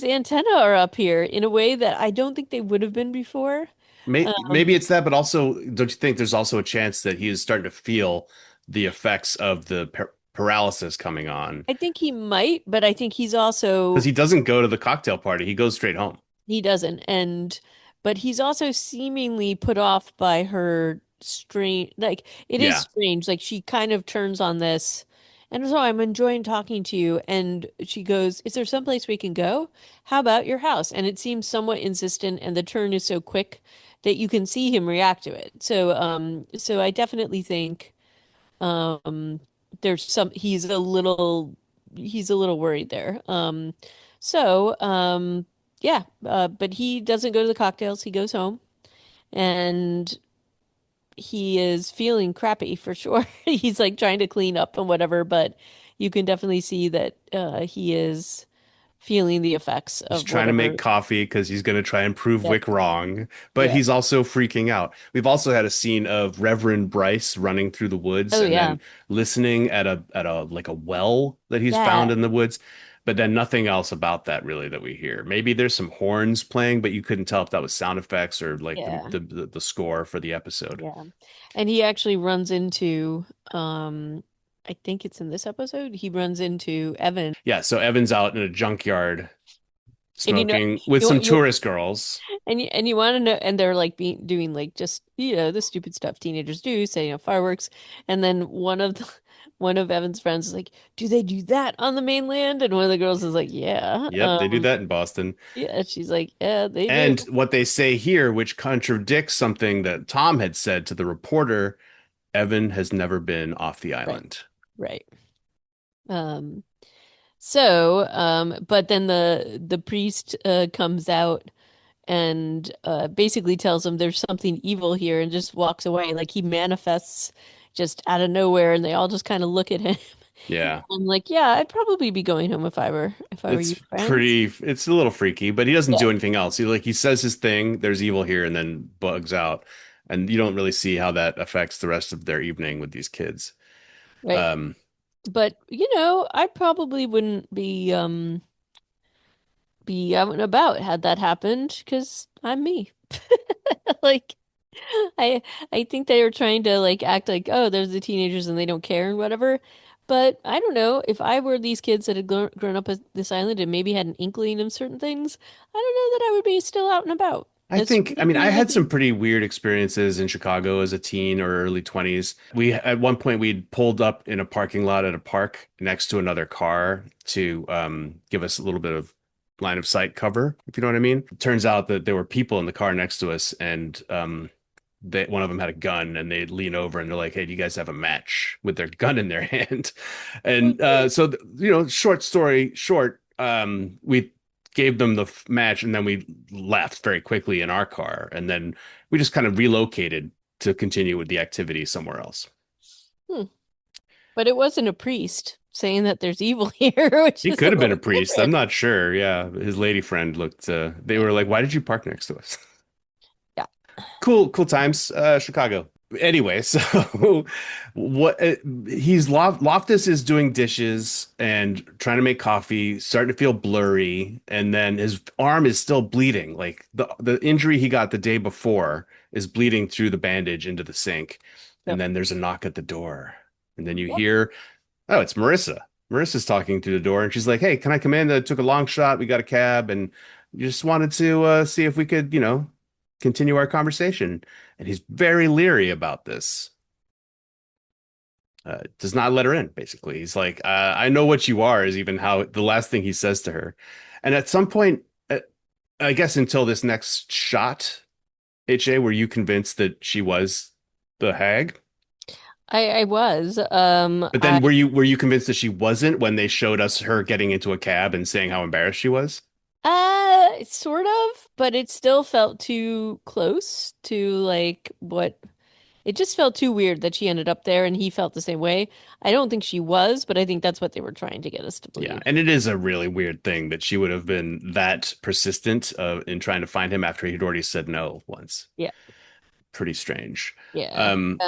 antenna are up here in a way that I don't think they would have been before. Maybe it's that, but also, don't you think there's also a chance that he is starting to feel the effects of the paralysis coming on? I think he might, but I think he's Because also he doesn't go to the cocktail party, he goes straight home. he doesn't. And but he's also seemingly put off by her strange like it is Yeah. strange. Like she kind of turns on this and so I'm enjoying talking to you and she goes, "Is there someplace we can go? How about your house?" And it seems somewhat insistent and the turn is so quick that you can see him react to it. So I definitely think um there's some he's a little worried there. So yeah, but he doesn't go to the cocktails, he goes home and he is feeling crappy for sure. He's like trying to clean up and whatever, but you can definitely see that he is feeling the effects He's of trying to make whatever. coffee because he's going to try and prove Yep. Wick wrong, but Yeah. he's also freaking out. We've also had a scene of Reverend Bryce running through the woods Oh and yeah. then listening at a like a well that he's found Yeah. in the woods, but then nothing else about that really that we hear. Maybe there's some horns playing, but you couldn't tell if that was sound effects or like Yeah. the score for the episode. Yeah. And he actually runs into I think it's in this episode, he runs into Evan. Yeah, so Evan's out in a junkyard And smoking with you some you tourist girls. and you want to know and they're like being doing like just the stupid stuff teenagers do, setting up fireworks. And then one of Evan's friends is like, "Do they do that on the mainland?" And one of the girls is like, "Yeah." Yep, they do that in Boston. Yeah, she's like, "Yeah, they do." And what they say here, which contradicts something that Tom had said to the reporter, Evan has never been off the Right. island. Right. Um but then the priest comes out and basically tells him there's something evil here and just walks away. Like he manifests just out of nowhere and they all just kind of look at him. Yeah, I'm like, yeah, I'd probably be going home if I were you friends. it's a little freaky, but he doesn't Yeah, do anything else. He says his thing, there's evil here, and then bugs out. And you don't really see how that affects the rest of their evening with these kids. right. Um, But I probably wouldn't be out and about had that happened because I'm me. Like I I think they were trying to like act like, oh, there's the teenagers and they don't care and whatever. But I don't know if I were these kids that had grown up at this island and maybe had an inkling of certain things, I don't know that I would be still out and about. I mean, I Especially had like some pretty weird experiences in Chicago as a teen or early 20s. At one point, we'd pulled up in a parking lot at a park next to another car to give us a little bit of line of sight cover, if you know what I mean. It turns out that there were people in the car next to us, and one of them had a gun, and they lean over and they're like, "Hey, do you guys have a match?" with their gun in their hand. And short story short, we gave them the match and then we left very quickly in our car. And then we just kind of relocated to continue with the activity somewhere else. hmm. But it wasn't a priest saying that there's evil here, which He is a could have been a little priest. I'm different. not sure. Yeah. His lady friend looked, they were like, why did you park next to us? Yeah. Cool times, Chicago. Anyway, so what Loftus is doing dishes and trying to make coffee, starting to feel blurry, and then his arm is still bleeding. Like the injury he got the day before is bleeding through the bandage into the sink. And Yep. then there's a knock at the door. And then you Yep. hear, oh, it's Marissa. Marissa's talking through the door, and she's like, "Hey, can I come in? I took a long shot. We got a cab, and just wanted to see if we could, continue our conversation." And he's very leery about this. Does not let her in, basically. He's like, "I know what you are," is even how the last thing he says to her. And at some point, I guess until this next shot, HA, were you convinced that she was the hag? I was. But then were you convinced that she wasn't when they showed us her getting into a cab and saying how embarrassed she was? Sort of, but it still felt too close to like what it just felt too weird that she ended up there and he felt the same way. I don't think she was, but I think that's what they were trying to get us to Yeah, believe. and it is a really weird thing that she would have been that persistent in trying to find him after he'd already said no once. Yeah. Pretty strange. Yeah. Um,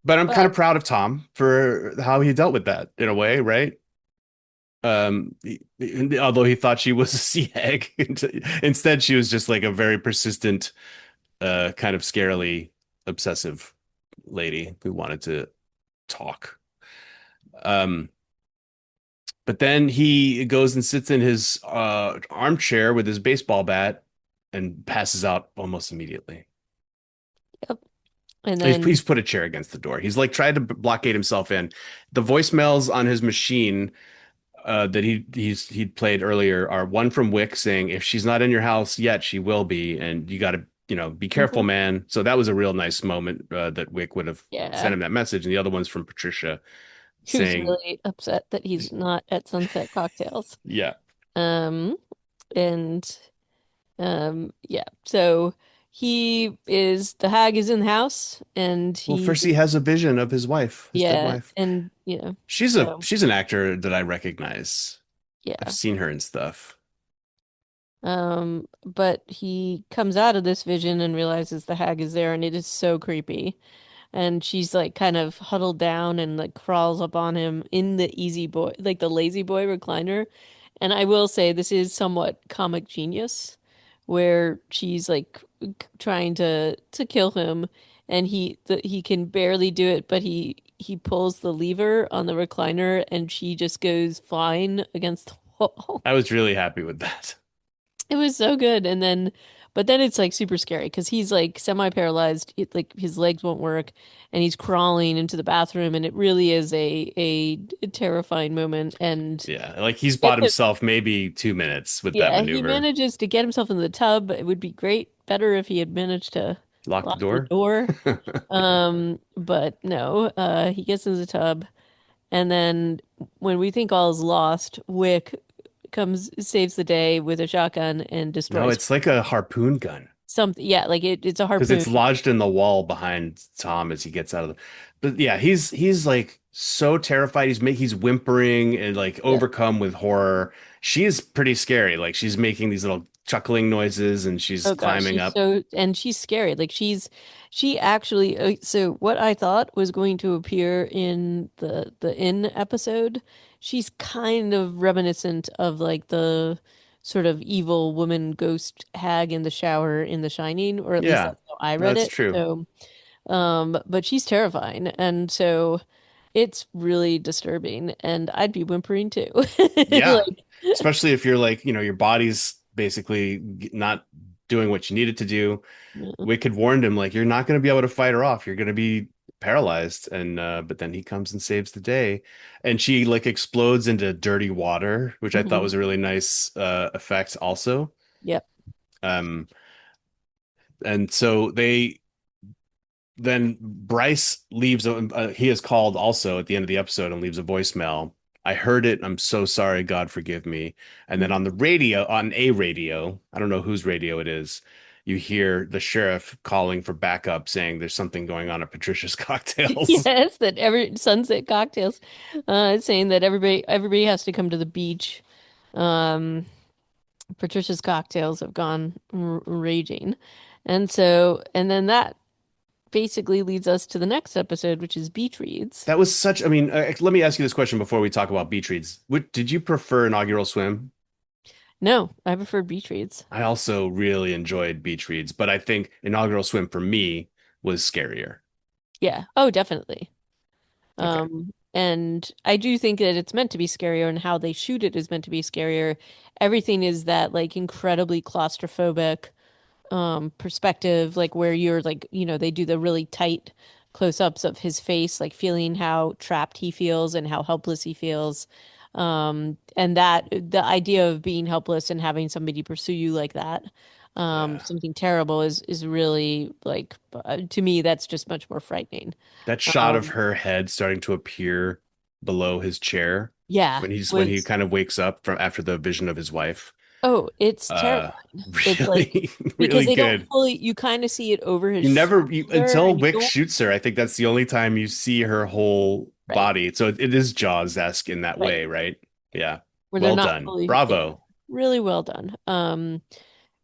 but I'm kind But of proud of Tom for how he dealt with that in a way, right? Although he thought she was a sea hag, instead she was just like a very persistent, kind of scarily obsessive lady who wanted to talk. Um, but then he goes and sits in his armchair with his baseball bat and passes out almost immediately. yep. And He's then put a chair against the door. He's like tried to blockade himself in. The voicemails on his machine that he'd played earlier are one from Wick saying, "If she's not in your house yet, she will be, and you got to, be careful, mhm, man." So that was a real nice moment that Wick would have yeah, sent him that message. And the other one's from Patricia who's saying, really upset that he's not at Sunset Cocktails. "Yeah, Um and yeah. So the hag is in the house and well, first he has a vision of his dead yeah, wife. and so She's an actor that I recognize. I've yeah. seen her in stuff. But he comes out of this vision and realizes the hag is there and it is so creepy. And she's like kind of huddled down and like crawls up on him in the easy boy, like the lazy boy recliner. And I will say this is somewhat comic genius, where she's like trying to kill him, and he can barely do it, but he pulls the lever on the recliner, and she just goes flying against the wall. I was really happy with that. It was so good. But then it's like super scary because he's like semi-paralyzed, like his legs won't work, and he's crawling into the bathroom, and it really is a terrifying moment. And Yeah, like he's bought himself maybe 2 minutes with that yeah, he maneuver. manages to get himself in the tub. It would be better if he had managed to Lock the lock the door. door. But no, he gets in the tub, and then when we think all is lost, Wick comes, saves the day with a shotgun and No, destroys it's like a harpoon gun. something. Yeah, like it's a Because harpoon. it's lodged in the wall behind Tom as he gets out of the. But yeah, he's like so terrified. He's whimpering and like Yeah. overcome with horror. She is pretty scary. Like she's making these little chuckling noises and she's Oh gosh, climbing she's up. so and she's scary. Like she actually so what I thought was going to appear in the inn episode, she's kind of reminiscent of like the sort of evil woman ghost hag in the shower in The Shining, or at least Yeah, that's how I read that's it. true. So but she's terrifying, and so it's really disturbing, and I'd be whimpering too. Yeah, Like especially if you're like your body's basically not doing what you need it to do. yeah. Wicked warned him like you're not going to be able to fight her off. You're going to be paralyzed. And but then he comes and saves the day, and she like explodes into dirty water, which I thought Mhm. was a really nice effect also. Yep. Um, and so they then Bryce leaves. He is called also at the end of the episode and leaves a voicemail. I heard it. I'm so sorry. God forgive me. And then Mhm. on the radio, on a radio, I don't know whose radio it is, you hear the sheriff calling for backup, saying there's something going on at Patricia's Cocktails. Yes, that every Sunset Cocktails, saying that everybody has to come to the beach. Um, Patricia's cocktails have gone r raging, and then that basically leads us to the next episode, which is beach reads. That was such, I mean, let me ask you this question before we talk about beach reads. Did you prefer Inaugural Swim? No, I prefer beach reads. I also really enjoyed beach reads, but I think Inaugural Swim for me was scarier. Yeah. Oh, definitely. Okay. And I do think that it's meant to be scarier and how they shoot it is meant to be scarier. Everything is that like incredibly claustrophobic perspective, like where you're like, they do the really tight close-ups of his face, like feeling how trapped he feels and how helpless he feels. And that the idea of being helpless and having somebody pursue you like that, Yeah. something terrible is really like to me that's just much more frightening. That shot of Um, her head starting to appear below his chair yeah, when he was kind of wakes up from after the vision of his wife. oh, it's Uh terrifying. It's like really because really they don't good. fully, you kind of see it over his You never shoulder until and you Wick don't, shoots her, I think that's the only time you see her whole right, body. So it is Jaws-esque in that right. way, right? Yeah. Where they're Well not done. fully, yeah, Bravo. really well done.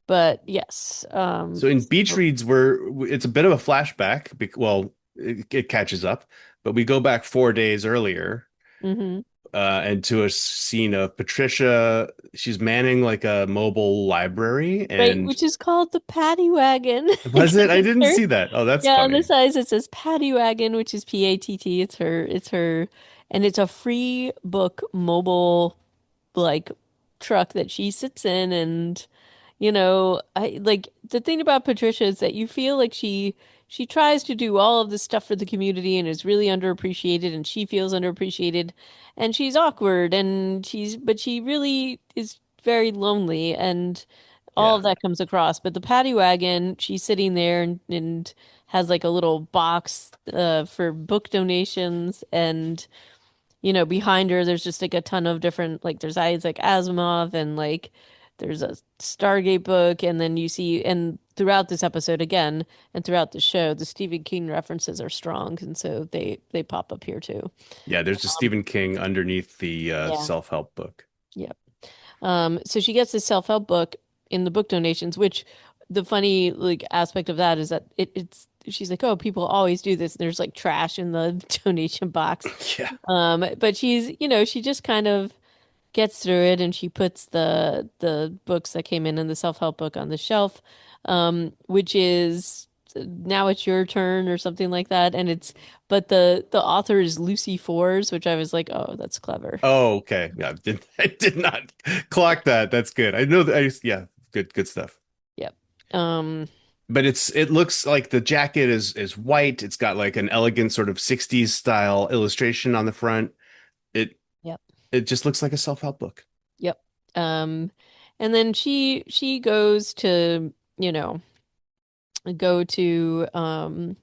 But yes, So in Beach so, Reads, it's a bit of a flashback. Well, it catches up, but we go back 4 days earlier, hmm and to a scene of Patricia. She's manning like a mobile library, right, and which is called the Paddy Wagon was because it? I it's didn't her. see that. Oh, that's Yeah, on the funny. sides it says Paddy Wagon, which is Patt. It's her, and it's a free book mobile like truck that she sits in and I like the thing about Patricia is that you feel like she tries to do all of this stuff for the community and is really underappreciated and she feels underappreciated and she's awkward and but she really is very lonely and all Yeah. of that comes across. But the paddy wagon, she's sitting there and has like a little box for book donations and behind her, there's just like a ton of different, like, there's Isaac Asimov and like there's a Stargate book. And then you see, and throughout this episode again, and throughout the show, the Stephen King references are strong. And so they pop up here too. Yeah, there's a Um, Stephen King underneath the yeah. self-help book. Yeah. So she gets this self-help book in the book donations, which the funny like aspect of that is that it's she's like, oh, people always do this. There's like trash in the donation box. Yeah. But she just kind of gets through it and she puts the books that came in the self-help book on the shelf, which is now it's your turn or something like that. And it's but the author is Lucy Fours, which I was like, oh, that's clever. Oh, okay. Yeah, I did not clock that. That's good. I know that yeah, good stuff. Yep. Um, But it looks like the jacket is white. It's got like an elegant sort of 60s style illustration on the front. It yep. it just looks like a self-help book. Yep. Um, and then she goes to, go to Um,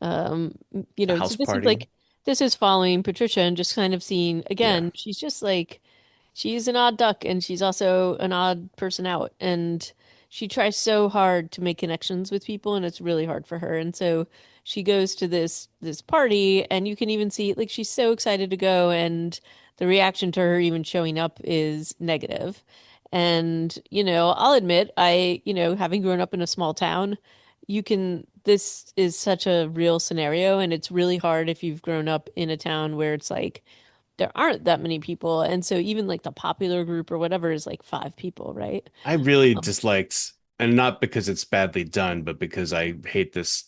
A so house this is party. like this is following Patricia and just kind of seeing Yeah. again, she's just like she's an odd duck and she's also an odd person out and she tries so hard to make connections with people and it's really hard for her. And so she goes to this party and you can even see like she's so excited to go and the reaction to her even showing up is negative. And, I'll admit having grown up in a small town, this is such a real scenario and it's really hard if you've grown up in a town where it's like there aren't that many people and so even like the popular group or whatever is like five people, right? I really Um, disliked, and not because it's badly done, but because I hate this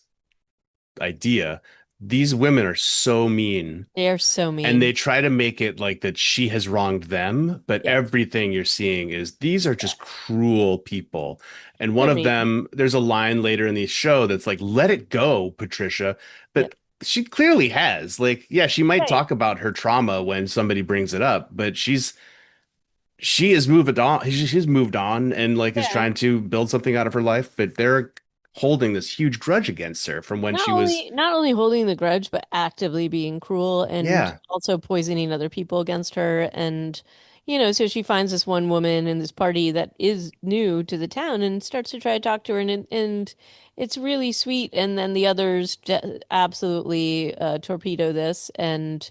idea. These women are so mean, they are so and they mean. try to make it like that she has wronged them, but Yep. everything you're seeing is these are Yeah. just cruel people. And one They're of mean. them, there's a line later in the show that's like, "Let it go, Patricia." Yep. But she clearly has. Like, yeah, she might Right. talk about her trauma when somebody brings it up, but she has moved on. She's moved on and like is Yeah. trying to build something out of her life, but they're holding this huge grudge against her from when Not she was, only not only holding the grudge, but actively being cruel and yeah. also poisoning other people against her. And, so she finds this one woman in this party that is new to the town and starts to try to talk to her, and it's really sweet. And then the others absolutely torpedo this and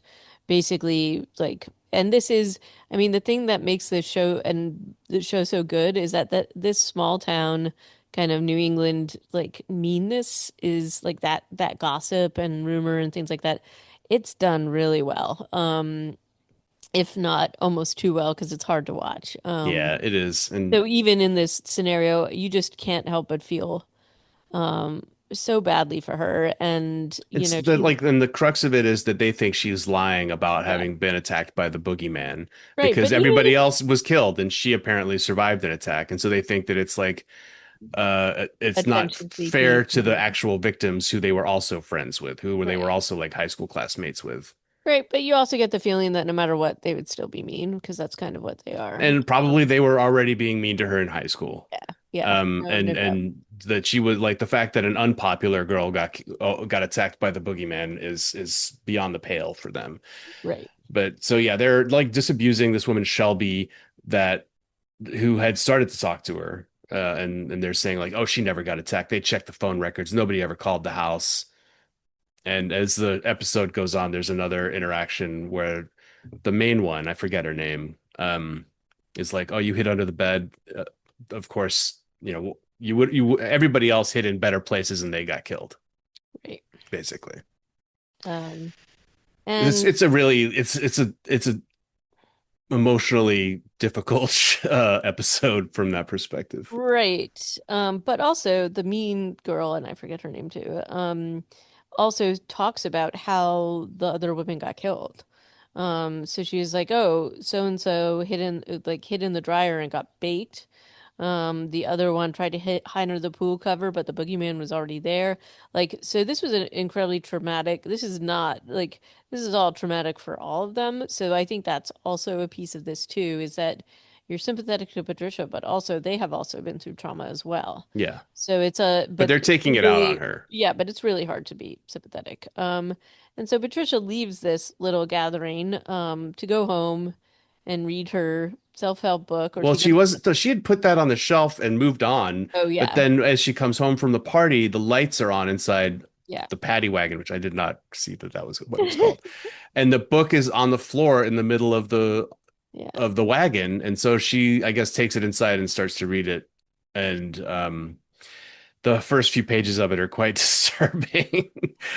basically like, and this is, I mean, the thing that makes this show and the show so good is that this small town kind of New England like meanness is like that gossip and rumor and things like that. It's done really well. If not almost too well because it's hard to watch. Yeah, it is. And So even in this scenario, you just can't help but feel so badly for her. And, you it's know, the she's like, and the crux of it is that they think she's lying about yeah, having been attacked by the boogeyman right. because But even everybody else was killed and she apparently survived an attack. And so they think that it's like it's not attention seeking, fair to the actual victims who they were also friends with, who they were right. also like high school classmates with. Right. But you also get the feeling that no matter what, they would still be mean because that's kind of what they are. And probably they were already being mean to her in high school. Yeah. Yeah. No, no doubt. And that she was like the fact that an unpopular girl got attacked by the boogeyman is beyond the pale for them. Right. But so yeah, they're like disabusing this woman Shelby that who had started to talk to her, and they're saying like, oh, she never got attacked. They checked the phone records. Nobody ever called the house. And as the episode goes on, there's another interaction where the main one, I forget her name, is like, "Oh, you hid under the bed." Of course, everybody else hid in better places and they got killed, Right. basically. Um, It's and it's a really it's a emotionally difficult episode from that perspective. right. But also the mean girl, and I forget her name too, also talks about how the other women got killed. So she was like, "Oh, so and so hid in the dryer and got baked." The other one tried to hide under the pool cover, but the boogeyman was already there. Like, so this was an incredibly traumatic. This is not like this is all traumatic for all of them. So I think that's also a piece of this too, is that you're sympathetic to Patricia, but also they have also been through trauma as well. Yeah, So but they're it's taking it out on really, her. yeah, but it's really hard to be sympathetic. And so Patricia leaves this little gathering, to go home and read her self-help book, or Well, she goes, she had put that on the shelf and moved on, oh but yeah, then as she comes home from the party, the lights are on inside yeah. the paddy wagon, which I did not see that was what it was called. And the book is on the floor in the middle Yeah. of the wagon, and so she, I guess, takes it inside and starts to read it. And the first few pages of it are quite disturbing.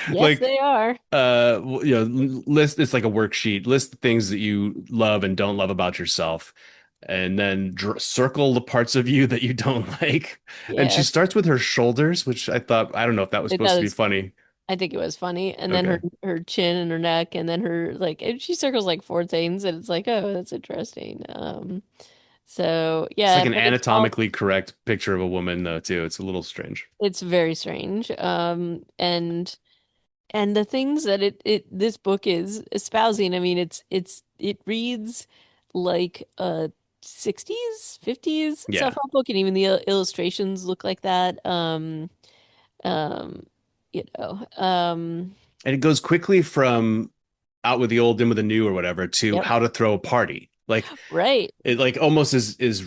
Yes, Like they are. list it's like a worksheet, list the things that you love and don't love about yourself, and then circle the parts of you that you don't like. And she Yeah. starts with her shoulders, which I don't know if that was It supposed to be does. funny. I think it was funny. And then Okay, her chin and her neck and then her like and she circles like four things and it's like, oh, that's interesting. So it's like yeah, an but it's all anatomically correct picture of a woman though too. It's a little strange. it's very strange. And the things that it this book is espousing, I mean, it reads like a 60s, 50s Yeah, self-help book, and even the illustrations look like that. Um, you know, and it goes quickly from out with the old, in with the new, or whatever, to yep, how to throw a party. Like right, it like almost is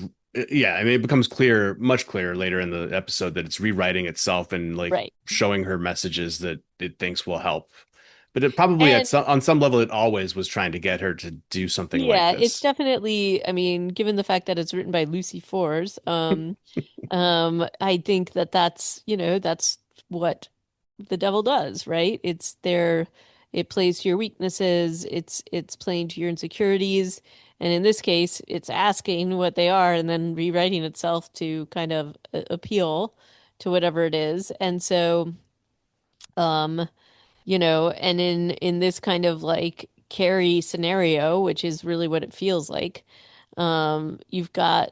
yeah, I mean it becomes clear, much clearer later in the episode that it's rewriting itself and like right. showing her messages that it thinks will help. But it probably And on some level it always was trying to get her to do something like yeah, it's this. definitely, I mean, given the fact that it's written by Lucy Forbes, I think that that's, that's what the devil does, right? It plays to your weaknesses, it's playing to your insecurities, and in this case, it's asking what they are and then rewriting itself to kind of appeal to whatever it is. And so, um, and in this kind of like Carrie scenario, which is really what it feels like, um, you've got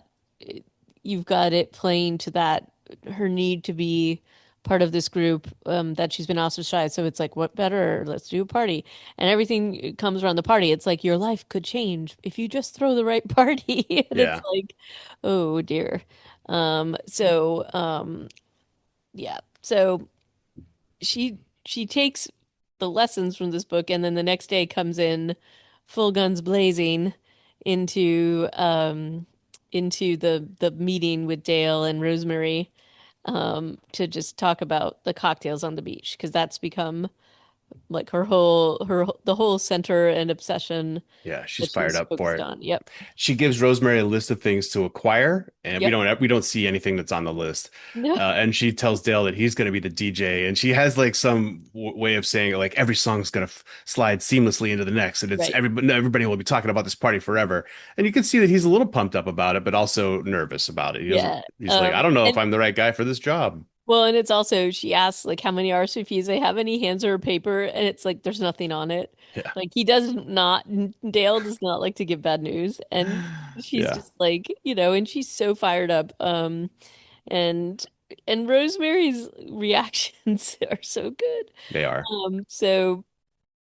you've got it playing to that her need to be part of this group, that she's been ostracized. So it's like, what better? Let's do a party, and everything comes around the party. It's like your life could change if you just throw the right party, and it's Yeah. like, oh dear. Yeah. So she takes the lessons from this book and then the next day comes in full guns blazing into the meeting with Dale and Rosemary, to just talk about the cocktails on the beach because that's become like the whole center and obsession Yeah, she's that fired she's up for focused it. on. Yep. She gives Rosemary a list of things to acquire, and Yep. we don't see anything that's on the list. No. And she tells Dale that he's going to be the DJ, and she has like some way of saying like every song's going to slide seamlessly into the next, and it's Right. everybody will be talking about this party forever. And you can see that he's a little pumped up about it, but also nervous about it. He doesn't. Yeah. He's like, I don't know if And I'm the right guy for this job. well, and it's also she asks like how many RSVPs they have, and he hands her a paper, and it's like there's nothing on it. Yeah, Like he does not, Dale does not like to give bad news, and she's yeah, just like, and she's so fired up. And Rosemary's reactions are so good. they are. So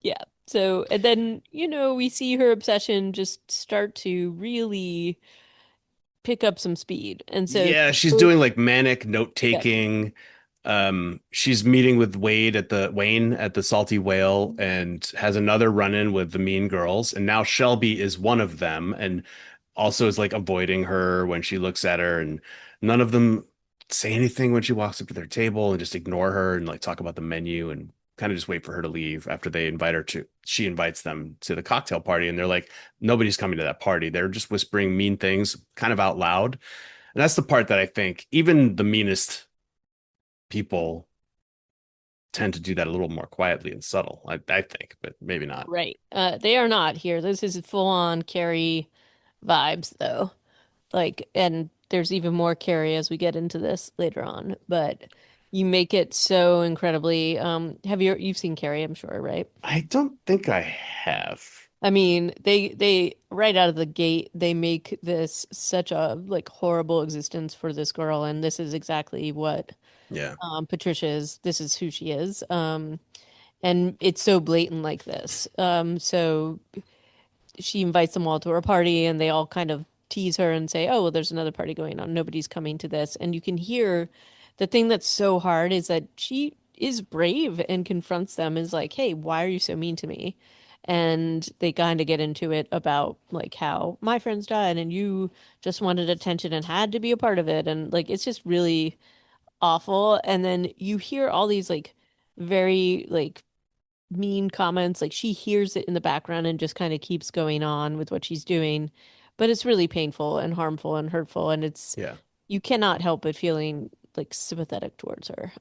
yeah. So and then, we see her obsession just start to really pick up some speed. And so Yeah, she's oh, doing like manic note yeah. taking. She's meeting with Wayne at the Salty Whale and has another run-in with the Mean Girls. And now Shelby is one of them and also is like avoiding her when she looks at her. And none of them say anything when she walks up to their table and just ignore her and like talk about the menu and kind of just wait for her to leave after she invites them to the cocktail party. And they're like, nobody's coming to that party. They're just whispering mean things kind of out loud. And that's the part that I think even the meanest people tend to do that a little more quietly and subtle. I think, but maybe not. Right. They are not here. This is full on Carrie vibes though. Like, and there's even more Carrie as we get into this later on, but you make it so incredibly you've seen Carrie, I'm sure, right? I don't think I have. I mean, they right out of the gate, they make this such a like horrible existence for this girl, and this is exactly what Yeah. Patricia is. This is who she is. And it's so blatant like this. So she invites them all to her party and they all kind of tease her and say, "Oh, well, there's another party going on. Nobody's coming to this." And you can hear the thing that's so hard is that she is brave and confronts them is like, "Hey, why are you so mean to me?" And they kind of get into it about like how my friends died and you just wanted attention and had to be a part of it. And like it's just really awful. And then you hear all these like very like mean comments. Like she hears it in the background and just kind of keeps going on with what she's doing. But it's really painful and harmful and hurtful. And Yeah. you cannot help but feeling like sympathetic towards her.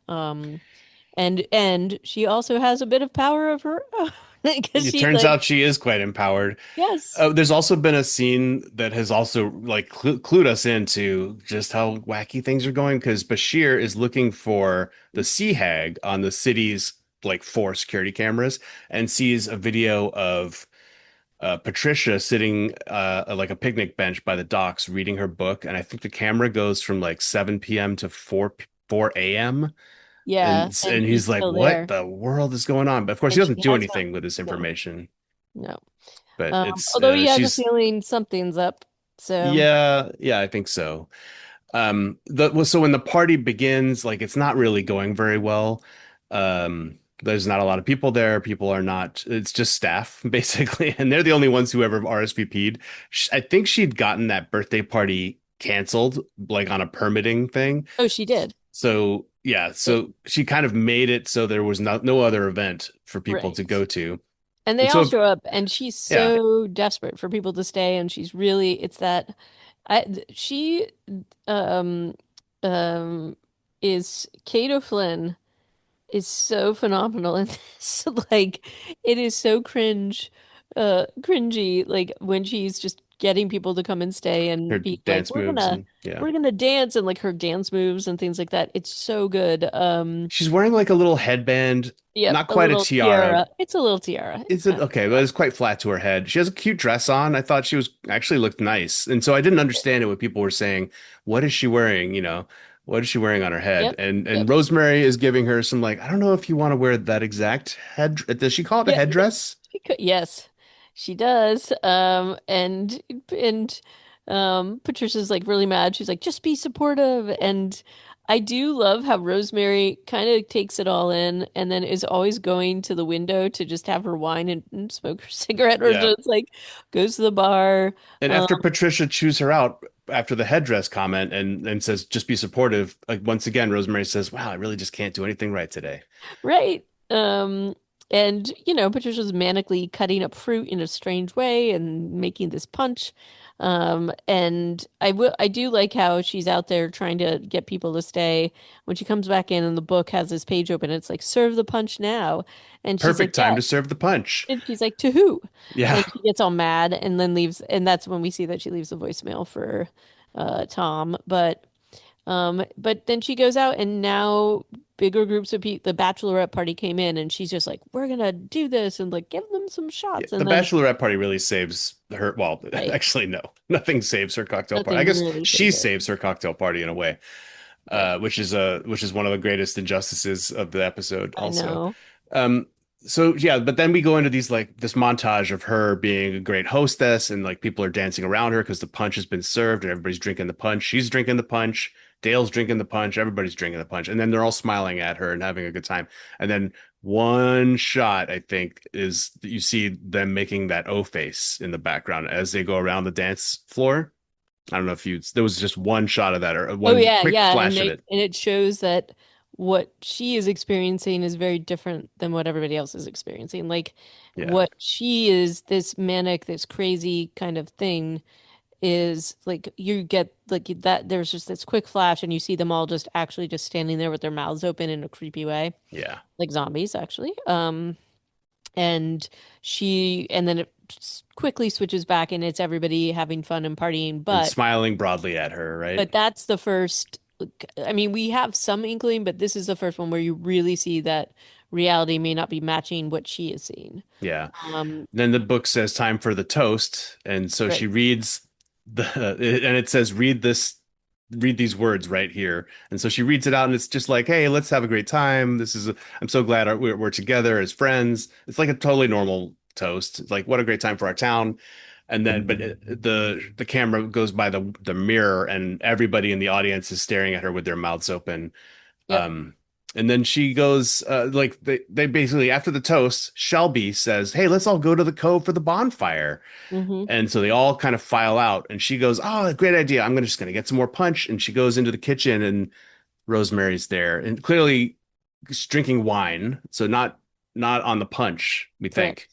And she also has a bit of power of her own because It she turns like, out she is quite empowered. yes, There's also been a scene that has also like clued us into just how wacky things are going because Bashir is looking for the sea hag on the city's like 4 security cameras and sees a video of Patricia sitting like a picnic bench by the docks reading her book, and I think the camera goes from like 7 p.m. to 4 a.m. yeah. And And she's he's like, still "What there. the world is going on?" But of course, he And she doesn't do has not, anything with this no, information. no. But it's Although he has a she's feeling something's up. So, yeah, I think so. So when the party begins, like it's not really going very well. There's not a lot of people there. People are not, it's just staff basically, and they're the only ones who ever RSVP'd. I think she'd gotten that birthday party canceled, like on a permitting thing. oh, she did. So yeah, It, so she kind of made it so there was no other event for people to right. go to. And they And all so show up, and she's yeah, so desperate for people to stay, and she's really, it's that she um um is Kate O'Flynn is so phenomenal in this. Like it is so cringy, like when she's just getting people to come and stay her and be like, dance moves and yeah. we're gonna dance and like her dance moves and things like that. It's so good. She's wearing like a little headband, Yep, not a quite a little tiara. tiara. It's a little tiara. It's Is it kind of okay? But tiara. it's quite flat to her head. She has a cute dress on. I thought she was actually looked nice. And so I didn't understand it when people were saying, what is she wearing? What is she wearing on her head? Yep. And Yep. Rosemary is giving her some like, I don't know if you want to wear that exact head. Does she call it a Yeah, headdress? yes, she does. And Patricia's like really mad. She's like, just be supportive. And I do love how Rosemary kind of takes it all in and then is always going to the window to just have her wine and smoke her cigarette or Yeah. just like goes to the bar. And Um, after Patricia chews her out after the headdress comment and says, just be supportive, like once again, Rosemary says, wow, I really just can't do anything right today. right. Um, And, Patricia's manically cutting up fruit in a strange way and making this punch. And I do like how she's out there trying to get people to stay. When she comes back in and the book has this page open, it's like, serve the punch now. And she's like, Perfect time yeah. to serve the punch. And she's like, to who? Yeah. And she gets all mad and then leaves. And that's when we see that she leaves a voicemail for Tom. But then she goes out and now bigger groups of people, the bachelorette party came in and she's just like, we're gonna do this and like give them some Yeah, shots. the And then, bachelorette party really saves her. Well, right, actually, no, nothing saves her cocktail party. I nothing guess really she saves her. saves her cocktail party in a way, Right. which is one of the greatest injustices of the episode. I Also, know. um, so yeah, but then we go into these like this montage of her being a great hostess, and like people are dancing around her because the punch has been served, and everybody's drinking the punch. She's drinking the punch. Dale's drinking the punch. Everybody's drinking the punch, and then they're all smiling at her and having a good time. And then one shot, I think, is you see them making that O face in the background as they go around the dance floor. I don't know if you, there was just one shot of that or Oh one yeah, quick yeah. And flash of they it. and it shows that what she is experiencing is very different than what everybody else is experiencing. Like Yeah. what she is, this manic, this crazy kind of thing is like you get like that there's just this quick flash and you see them all just actually just standing there with their mouths open in a creepy way, Yeah. like zombies actually. And then it quickly switches back and it's everybody having fun and partying, And but smiling broadly at her, right? that's the first. I mean, we have some inkling, but this is the first one where you really see that reality may not be matching what she is seeing. Yeah. Um, Then the book says time for the toast, and so she right. reads and it says read these words right here. And so she reads it out, and it's just like, hey, let's have a great time. I'm so glad we're together as friends. It's like a totally normal toast. It's like, what a great time for our town. And then, but the camera goes by the mirror, and everybody in the audience is staring at her with their mouths open. Yep. Um, and then she goes, like they basically after the toast, Shelby says, "Hey, let's all go to the cove for the bonfire." Hmm. And so they all kind of file out, and she goes, "Oh, great idea! Just gonna get some more punch." And she goes into the kitchen, and Rosemary's there, and clearly drinking wine, so not on the punch, we think.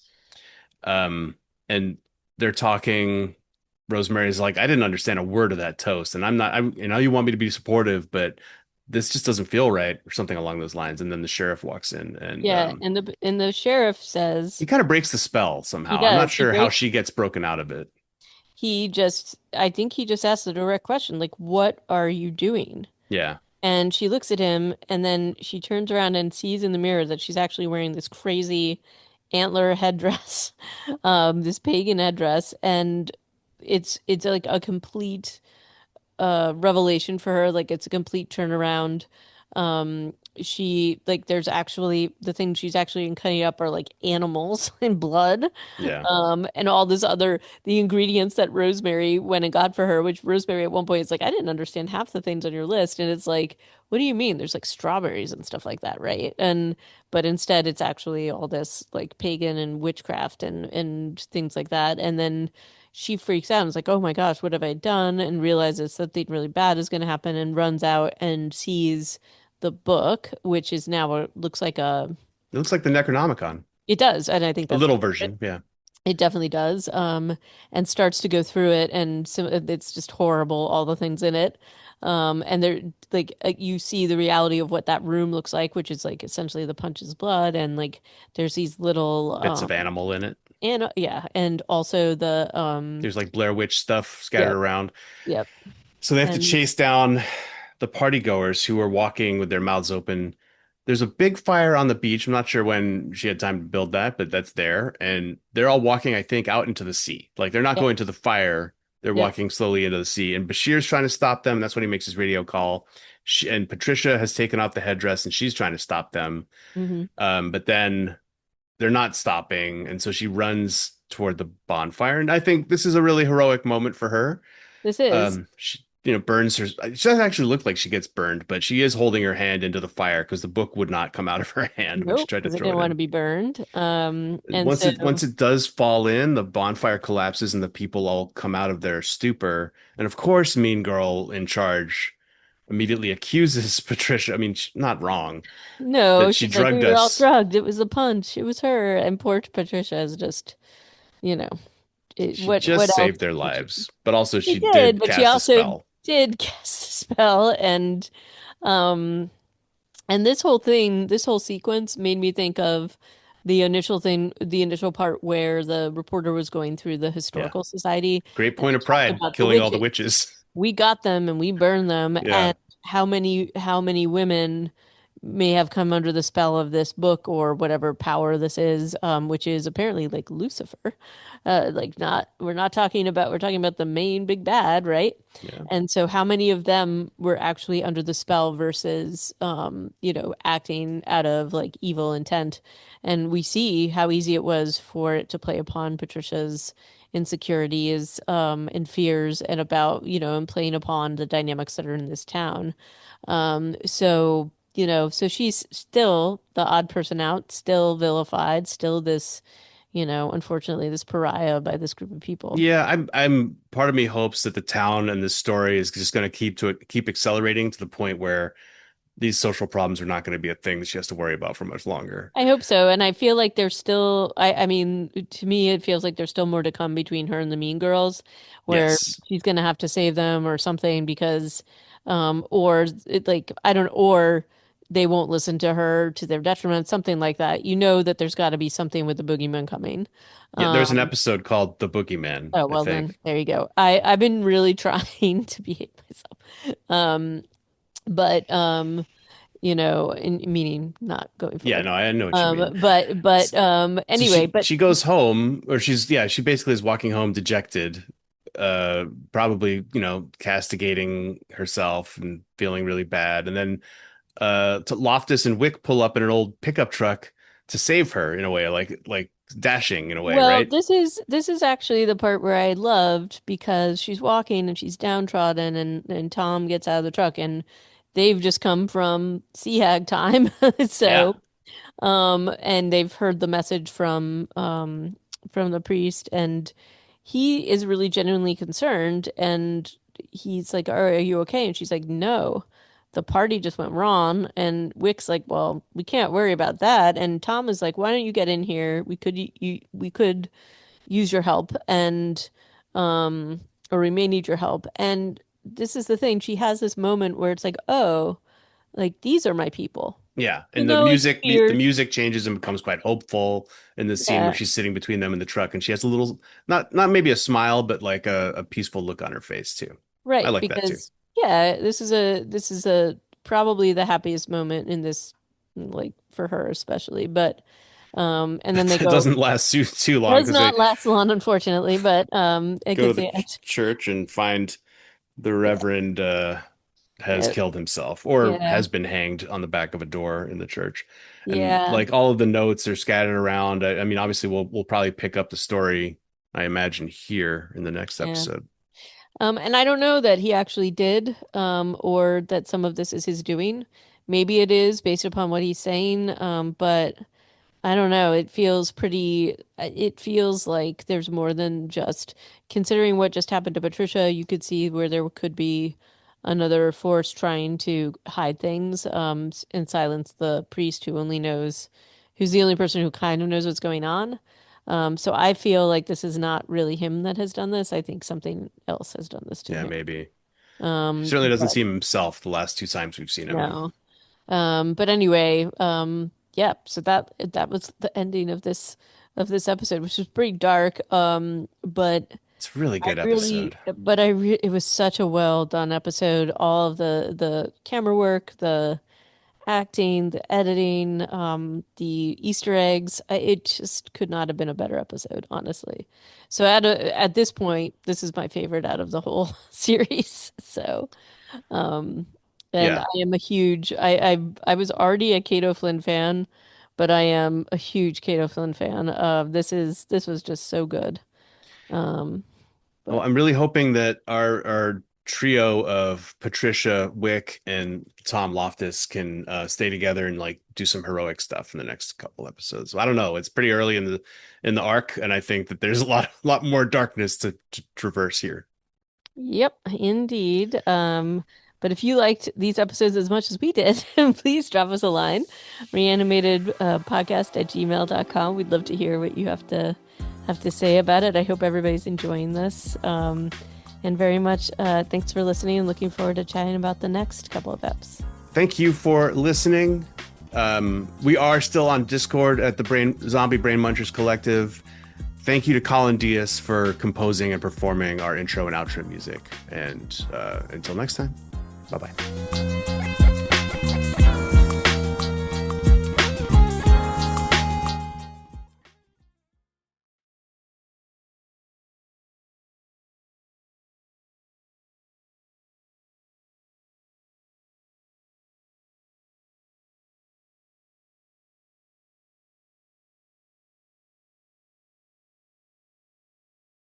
Correct. Um, and they're talking. Rosemary's like, I didn't understand a word of that toast, and I'm not. You want me to be supportive, but this just doesn't feel right, or something along those lines. And then the sheriff walks in, and Yeah, and the sheriff he says kind of breaks the spell he somehow. I'm not does. He sure how breaks. she gets broken out of it. I think he just asked the direct question, like, "What are you doing?" Yeah, And she looks at him, and then she turns around and sees in the mirror that she's actually wearing this crazy antler headdress, this pagan headdress, and it's like a complete revelation for her. Like it's a complete turnaround. She like there's actually the thing she's actually cutting up are like animals and blood, yeah. and all this other the ingredients that Rosemary went and got for her. Which Rosemary at one point is like, I didn't understand half the things on your list, and it's like, what do you mean? There's like strawberries and stuff like that, right? And but instead, it's actually all this like pagan and witchcraft and things like that, and then she freaks out and is like, oh my gosh, what have I done? And realizes something really bad is going to happen and runs out and sees the book, which is now looks like a, It looks like the Necronomicon, it does. And I think a that's little accurate. version. Yeah, It definitely does. And starts to go through it. And so it's just horrible, all the things in it. And they're like, you see the reality of what that room looks like, which is like essentially the punch's blood. And like, there's these little, bits of animal in it. and yeah. And also There's like Blair Witch stuff scattered yep, around. yep. So they have to And chase down the party goers who are walking with their mouths open. There's a big fire on the beach. I'm not sure when she had time to build that, but that's there. And they're all walking, I think, out into the sea. Like they're not yep, going to the fire. They're yep. walking slowly into the sea. And Bashir's trying to stop them. That's when he makes his radio call. And Patricia has taken off the headdress and she's trying to stop them. Hmm. But then they're not stopping. And so she runs toward the bonfire. And I think this is a really heroic moment for her. This is. She, burns her. She doesn't actually look like she gets burned, but she is holding her hand into the fire because the book would not come out of her hand when she Nope, tried to because I throw didn't it want to in. be burned. And Once so it does fall in, the bonfire collapses and the people all come out of their stupor. And of course, Mean Girl in charge. immediately accuses Patricia. I mean, not wrong No, that she she's like, we drugged were all us. drugged. It was a punch. It was her. And poor Patricia is just, you know, She what just else saved their can she lives, but also She she did, did but she cast a also spell. did cast a spell, um and this whole sequence made me think of the initial part where the reporter was going through the Yeah. historical society Great and point they of talked pride, about the killing all the witches. witches. We got them and we burned them, Yeah. and how many women may have come under the spell of this book or whatever power this is, which is apparently like Lucifer. Like not we're talking about the main big bad, right? Yeah. And so how many of them were actually under the spell versus acting out of like evil intent. And we see how easy it was for it to play upon Patricia's insecurities and fears and about, and playing upon the dynamics that are in this town. So she's still the odd person out, still vilified, still this, unfortunately, this pariah by this group of people. Yeah, I'm part of me hopes that the town and this story is just going to keep accelerating to the point where these social problems are not going to be a thing that she has to worry about for much longer. I hope so. And I feel like there's still, I mean, to me, it feels like there's still more to come between her and the Mean Girls, where Yes. she's going to have to save them or something because, or it like, I don't, or they won't listen to her to their detriment, something like that. You know that there's got to be something with the boogeyman coming. Yeah, there's an Um, episode called The Boogeyman, oh, I well then, think. there you go. I've been really trying to behave myself. But, meaning not going Yeah, forward. no, I know what you mean. Anyway, but She goes home, or she basically is walking home dejected, probably, castigating herself and feeling really bad. And then Loftus and Wick pull up in an old pickup truck to save her in a way, like dashing in a way, well, right? this is actually the part where I loved because she's walking and she's downtrodden and Tom gets out of the truck and they've just come from sea hag time. Yeah. So and they've heard the message from the priest, and he is really genuinely concerned, and he's like, are you okay? And she's like, no, the party just went wrong. And Wick's like, well, we can't worry about that. And Tom is like, why don't you get in here? We could use your help, and um or we may need your help. And this is the thing, she has this moment where it's like, oh, like these are my people. Yeah, Even and though it's the weird. music changes and becomes quite hopeful in the scene where Yeah, she's sitting between them in the truck, and she has a little, not maybe a smile, but like a peaceful look on her face too. I right. like that too. Because yeah, this is a probably the happiest moment in this, like for her especially. But and then they It go. doesn't last too long Does because they not last long, unfortunately. But go to because the they church and find the yeah, Reverend has yeah, killed himself or yeah, has been hanged on the back of a door in the church. And yeah, like all of the notes are scattered around. I mean, obviously we'll probably pick up the story, I imagine, here in the next yeah. episode. And I don't know that he actually did, or that some of this is his doing. Maybe it is based upon what he's saying, but I don't know. It feels like there's more than just considering what just happened to Patricia. You could see where there could be another force trying to hide things, and silence the priest who's the only person who kind of knows what's going on. So I feel like this is not really him that has done this. I think something else has done this to Yeah, him. maybe. He certainly doesn't But seem himself the last two times we've seen him. no. But anyway, yeah, so that was the ending of this episode, which was pretty dark. It's a really good episode. It was such a well done episode. All of the camera work, the acting, the editing, the Easter eggs, it just could not have been a better episode, honestly. So at this point, this is my favorite out of the whole series. So. Um, and I Yeah. am a huge I was already a Cato Flynn fan, but I am a huge Cato Flynn fan. This was just so good. Um, Well, but I'm really hoping that our trio of Patricia, Wick, and Tom Loftus can stay together and like do some heroic stuff in the next couple episodes. I don't know. It's pretty early in the arc, and I think that there's a lot more darkness to traverse here. yep, indeed. But if you liked these episodes as much as we did, please drop us a line, reanimated podcast at gmail.com. We'd love to hear what you have to say about it. I hope everybody's enjoying this. And very much thanks for listening and looking forward to chatting about the next couple of eps. Thank you for listening. We are still on Discord at the Zombie Brain Munchers Collective. Thank you to Colin Diaz for composing and performing our intro and outro music. And until next time, bye-bye.